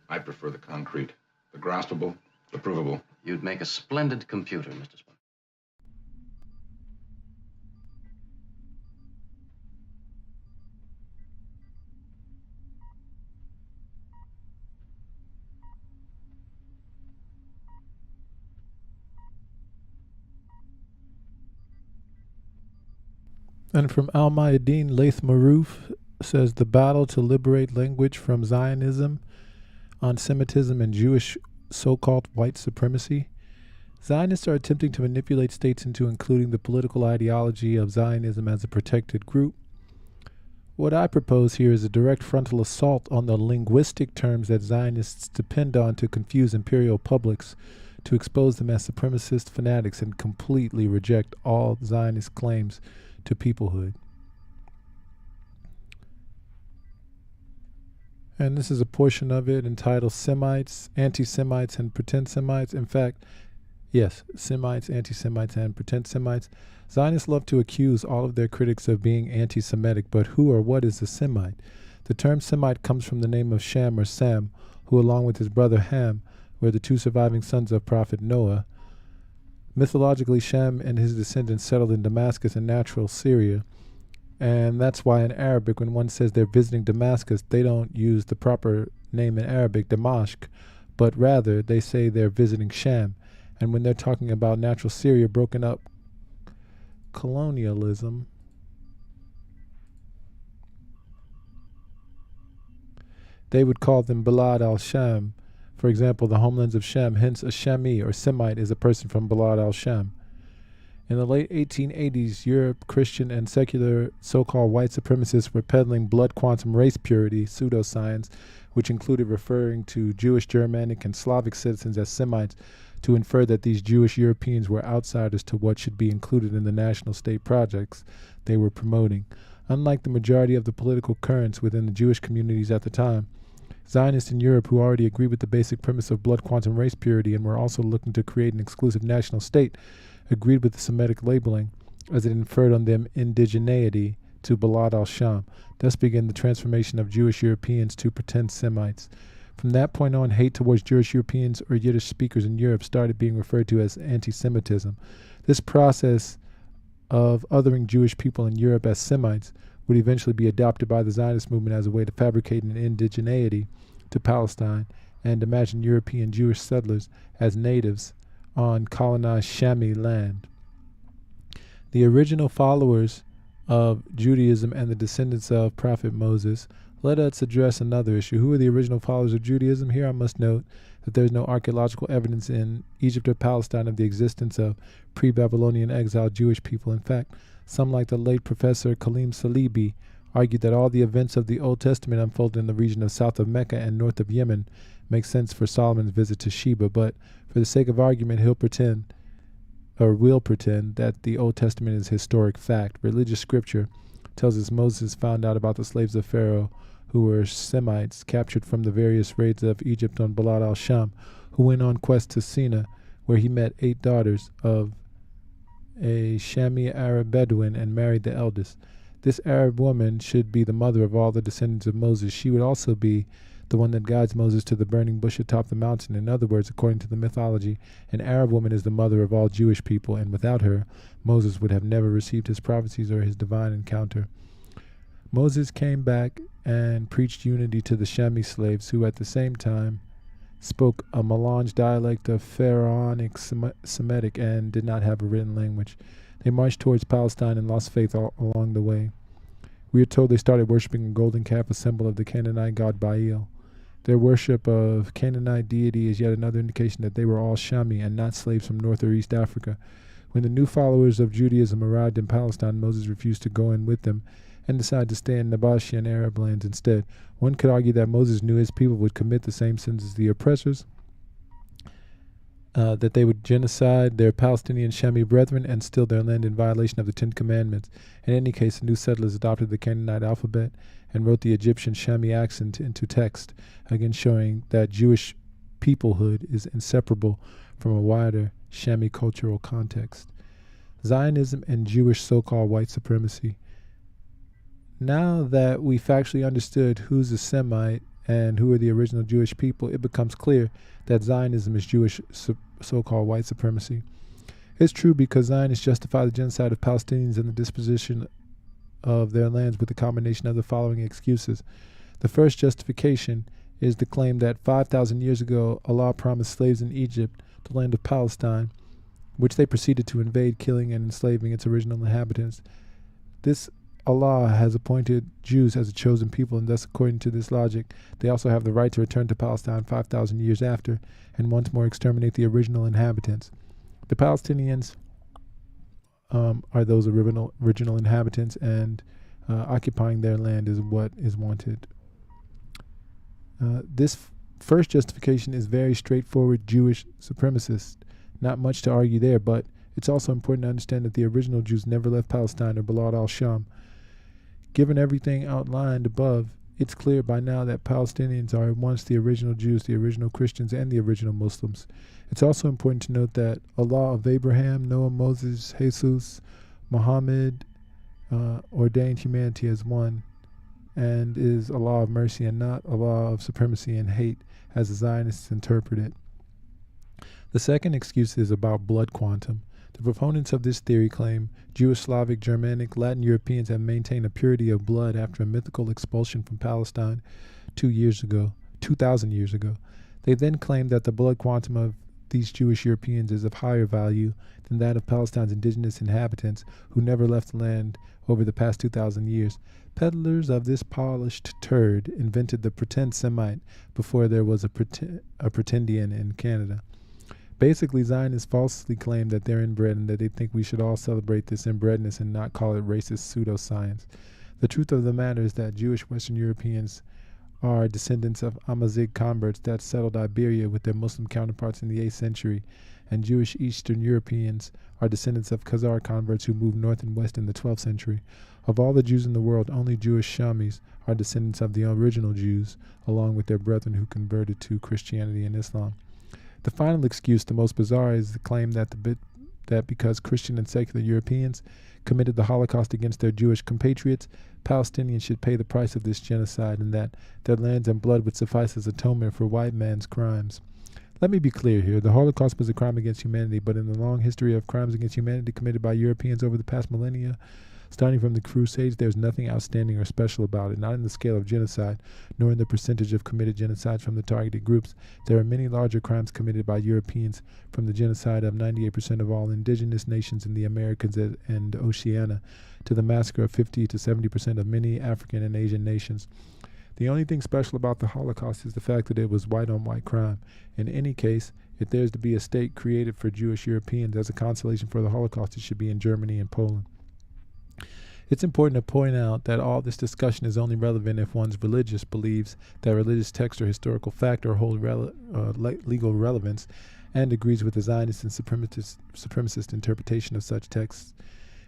I prefer the concrete, the graspable, the provable. You'd make a splendid computer, Mr. Spock. And from Al-Mayadeen, Laith Marouf says, the battle to liberate language from Zionism, anti-Semitism, and Jewish so-called white supremacy. Zionists are attempting to manipulate states into including the political ideology of Zionism as a protected group. What I propose here is a direct frontal assault on the linguistic terms that Zionists depend on to confuse imperial publics, to expose them as supremacist fanatics, and completely reject all Zionist claims to peoplehood. And this is a portion of it entitled Semites, Anti-Semites, and Pretend Semites. In fact, yes, Semites, Anti-Semites, and Pretend Semites. Zionists love to accuse all of their critics of being anti-Semitic, but who or what is a Semite? The term Semite comes from the name of Shem or Sam, who along with his brother Ham were the two surviving sons of Prophet Noah. Mythologically, Shem and his descendants settled in Damascus and natural Syria. And that's why in Arabic, when one says they're visiting Damascus, they don't use the proper name in Arabic, Damashq, but rather they say they're visiting Shem. And when they're talking about natural Syria, broken up colonialism, they would call them Balad al-Sham. For example, the homelands of Shem, hence a Shemi or Semite is a person from Balad al-Sham. In the late 1880s, Europe, Christian and secular so-called white supremacists were peddling blood quantum race purity, pseudoscience, which included referring to Jewish, Germanic, and Slavic citizens as Semites to infer that these Jewish Europeans were outsiders to what should be included in the national state projects they were promoting. Unlike the majority of the political currents within the Jewish communities at the time, Zionists in Europe, who already agreed with the basic premise of blood quantum race purity and were also looking to create an exclusive national state, agreed with the Semitic labeling as it inferred on them indigeneity to Balad al-Sham. Thus began the transformation of Jewish Europeans to pretend Semites. From that point on, hate towards Jewish Europeans or Yiddish speakers in Europe started being referred to as anti-Semitism. This process of othering Jewish people in Europe as Semites would eventually be adopted by the Zionist movement as a way to fabricate an indigeneity to Palestine and imagine European Jewish settlers as natives on colonized Shami land. The original followers of Judaism and the descendants of Prophet Moses. Let us address another issue. Who are the original followers of Judaism? Here I must note that there is no archaeological evidence in Egypt or Palestine of the existence of pre-Babylonian exiled Jewish people. In fact, some like the late Professor Khalim Salibi argued that all the events of the Old Testament unfolded in the region of south of Mecca and north of Yemen make sense for Solomon's visit to Sheba, but for the sake of argument, will pretend that the Old Testament is historic fact. Religious scripture tells us Moses found out about the slaves of Pharaoh, who were Semites, captured from the various raids of Egypt on Balad al-Sham, who went on quest to Sina, where he met 8 daughters of a Shami Arab Bedouin and married the eldest. This Arab woman should be the mother of all the descendants of Moses. She would also be the one that guides Moses to the burning bush atop the mountain. In other words, according to the mythology, an Arab woman is the mother of all Jewish people, and without her, Moses would have never received his prophecies or his divine encounter. Moses came back and preached unity to the Shemi slaves, who at the same time spoke a melange dialect of Pharaonic Semitic and did not have a written language. They marched towards Palestine and lost faith along the way. We are told they started worshiping a golden calf, a symbol of the Canaanite god Baal. Their worship of Canaanite deity is yet another indication that they were all Shami and not slaves from North or East Africa. When the new followers of Judaism arrived in Palestine, Moses refused to go in with them and decided to stay in Nabashi and Arab lands instead. One could argue that Moses knew his people would commit the same sins as the oppressors, that they would genocide their Palestinian Shemi brethren and steal their land in violation of the Ten Commandments. In any case, the new settlers adopted the Canaanite alphabet and wrote the Egyptian Shemi accent into text, again showing that Jewish peoplehood is inseparable from a wider Shemi cultural context. Zionism and Jewish so-called white supremacy. Now that we factually understood who's a Semite and who are the original Jewish people, it becomes clear that Zionism is Jewish so-called white supremacy. It's true because Zionists justify the genocide of Palestinians and the disposition of their lands with a combination of the following excuses. The first justification is the claim that 5,000 years ago, Allah promised slaves in Egypt, the land of Palestine, which they proceeded to invade, killing and enslaving its original inhabitants. This Allah has appointed Jews as a chosen people, and thus, according to this logic, they also have the right to return to Palestine 5,000 years after and once more exterminate the original inhabitants. The Palestinians are those original inhabitants, and occupying their land is what is wanted. This first justification is very straightforward Jewish supremacist. Not much to argue there, but it's also important to understand that the original Jews never left Palestine or Balad al-Sham. Given everything outlined above, it's clear by now that Palestinians are once the original Jews, the original Christians, and the original Muslims. It's also important to note that Allah of Abraham, Noah, Moses, Jesus, Muhammad ordained humanity as one, and is a law of mercy and not a law of supremacy and hate, as the Zionists interpret it. The second excuse is about blood quantum. The proponents of this theory claim Jewish, Slavic, Germanic, Latin Europeans have maintained a purity of blood after a mythical expulsion from Palestine 2,000 years ago. They then claim that the blood quantum of these Jewish Europeans is of higher value than that of Palestine's indigenous inhabitants who never left the land over the past 2,000 years. Peddlers of this polished turd invented the pretend Semite before there was a pretendian in Canada. Basically, Zionists falsely claim that they're inbred and that they think we should all celebrate this inbredness and not call it racist pseudoscience. The truth of the matter is that Jewish Western Europeans are descendants of Amazigh converts that settled Iberia with their Muslim counterparts in the 8th century, and Jewish Eastern Europeans are descendants of Khazar converts who moved north and west in the 12th century. Of all the Jews in the world, only Jewish Shamis are descendants of the original Jews, along with their brethren who converted to Christianity and Islam. The final excuse, the most bizarre, is the claim that because Christian and secular Europeans committed the Holocaust against their Jewish compatriots, Palestinians should pay the price of this genocide, and that their lands and blood would suffice as atonement for white man's crimes. Let me be clear here. The Holocaust was a crime against humanity, but in the long history of crimes against humanity committed by Europeans over the past millennia, starting from the Crusades, there's nothing outstanding or special about it, not in the scale of genocide, nor in the percentage of committed genocides from the targeted groups. There are many larger crimes committed by Europeans, from the genocide of 98% of all indigenous nations in the Americas and Oceania, to the massacre of 50 to 70% of many African and Asian nations. The only thing special about the Holocaust is the fact that it was white-on-white crime. In any case, if there's to be a state created for Jewish Europeans as a consolation for the Holocaust, it should be in Germany and Poland. It's important to point out that all this discussion is only relevant if one's religious believes that religious text or historical fact or hold legal relevance and agrees with the Zionist and supremacist interpretation of such texts.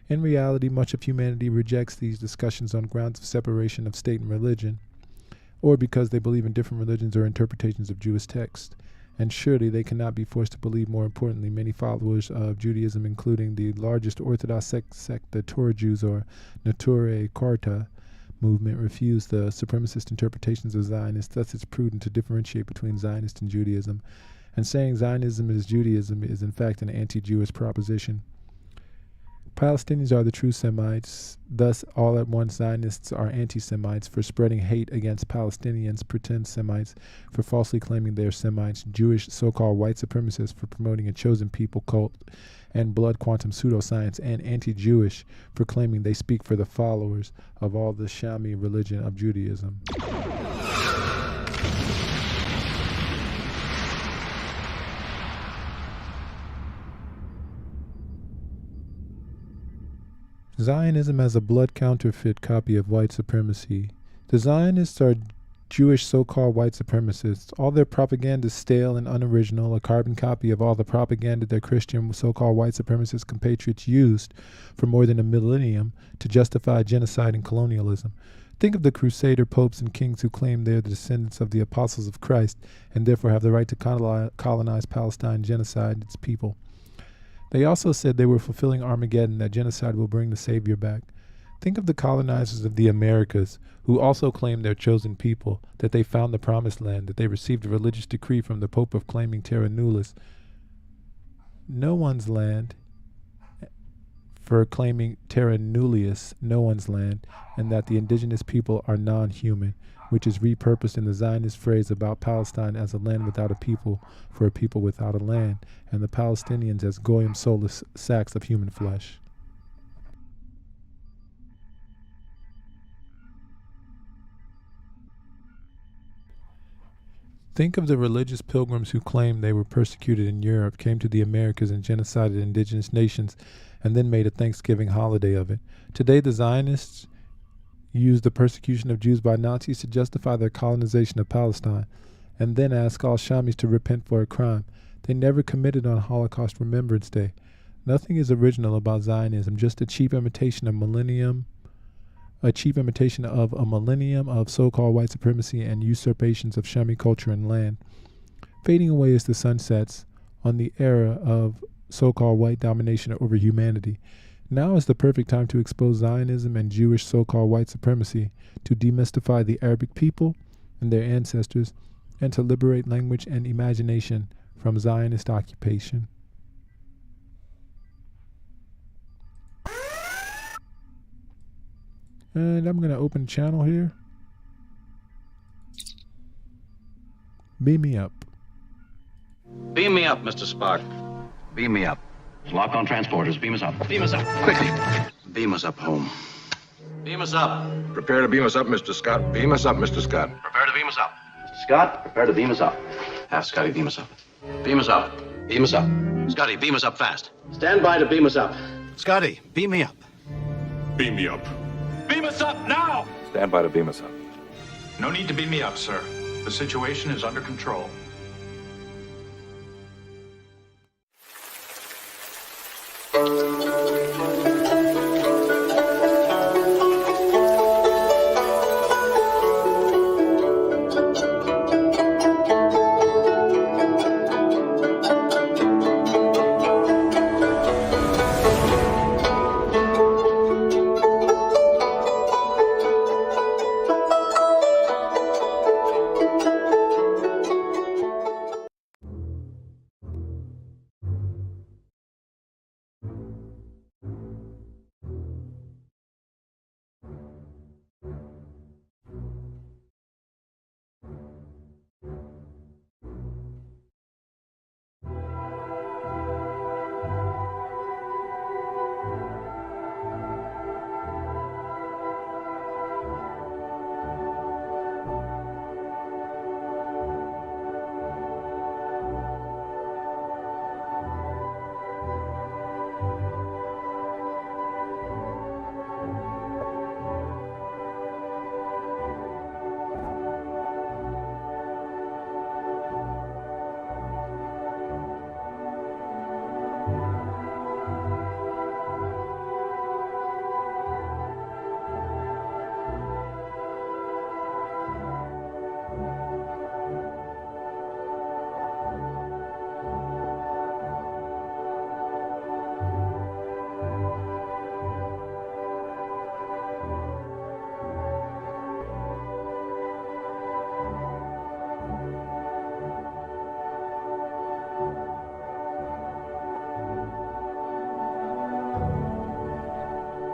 In reality, much of humanity rejects these discussions on grounds of separation of state and religion, or because they believe in different religions or interpretations of Jewish text. And surely they cannot be forced to believe, more importantly, many followers of Judaism, including the largest Orthodox sect, the Torah Jews, or Neturei Karta, movement refused the supremacist interpretations of Zionists. Thus, it's prudent to differentiate between Zionist and Judaism. And saying Zionism is Judaism is in fact an anti-Jewish proposition. Palestinians are the true Semites. Thus, all at once Zionists are anti-Semites for spreading hate against Palestinians, pretend Semites for falsely claiming they are Semites, Jewish so-called white supremacists for promoting a chosen people cult and blood quantum pseudoscience, and anti-Jewish for claiming they speak for the followers of all the Shami religion of Judaism. Zionism as a blood counterfeit copy of white supremacy. The Zionists are Jewish so-called white supremacists. All their propaganda is stale and unoriginal, a carbon copy of all the propaganda their Christian so-called white supremacist compatriots used for more than a millennium to justify genocide and colonialism. Think of the crusader popes and kings who claim they are the descendants of the apostles of Christ and therefore have the right to colonize Palestine and genocide its people. They also said they were fulfilling Armageddon, that genocide will bring the Savior back. Think of the colonizers of the Americas, who also claim their chosen people, that they found the promised land, that they received a religious decree from the Pope of claiming terra nullius, no one's land, for claiming terra nullius, no one's land, and that the indigenous people are non-human, which is repurposed in the Zionist phrase about Palestine as a land without a people for a people without a land, and the Palestinians as goyim soulless sacks of human flesh. Think of the religious pilgrims who claimed they were persecuted in Europe, came to the Americas and genocided indigenous nations, and then made a Thanksgiving holiday of it. Today the Zionists use the persecution of Jews by Nazis to justify their colonization of Palestine, and then ask all Shamis to repent for a crime they never committed on Holocaust Remembrance Day. Nothing is original about Zionism, just a cheap imitation of a millennium of so-called white supremacy and usurpations of Shami culture and land, fading away as the sun sets on the era of so-called white domination over humanity. Now is the perfect time to expose Zionism and Jewish so-called white supremacy, to demystify the Arabic people and their ancestors, and to liberate language and imagination from Zionist occupation. And I'm going to open channel here. Beam me up. Beam me up, Mr. Spock. Beam me up. Lock on transporters. Beam us up. Beam us up. Quickly. Beam us up home. Beam us up. Prepare to beam us up, Mr. Scott. Beam us up, Mr. Scott. Prepare to beam us up. Mr. Scott, prepare to beam us up. Have Scotty beam us up. Beam us up. Beam us up. Scotty, beam us up fast. Stand by to beam us up. Scotty, beam me up. Beam me up. Beam us up now! Stand by to beam us up. No need to beam me up, sir. The situation is under control.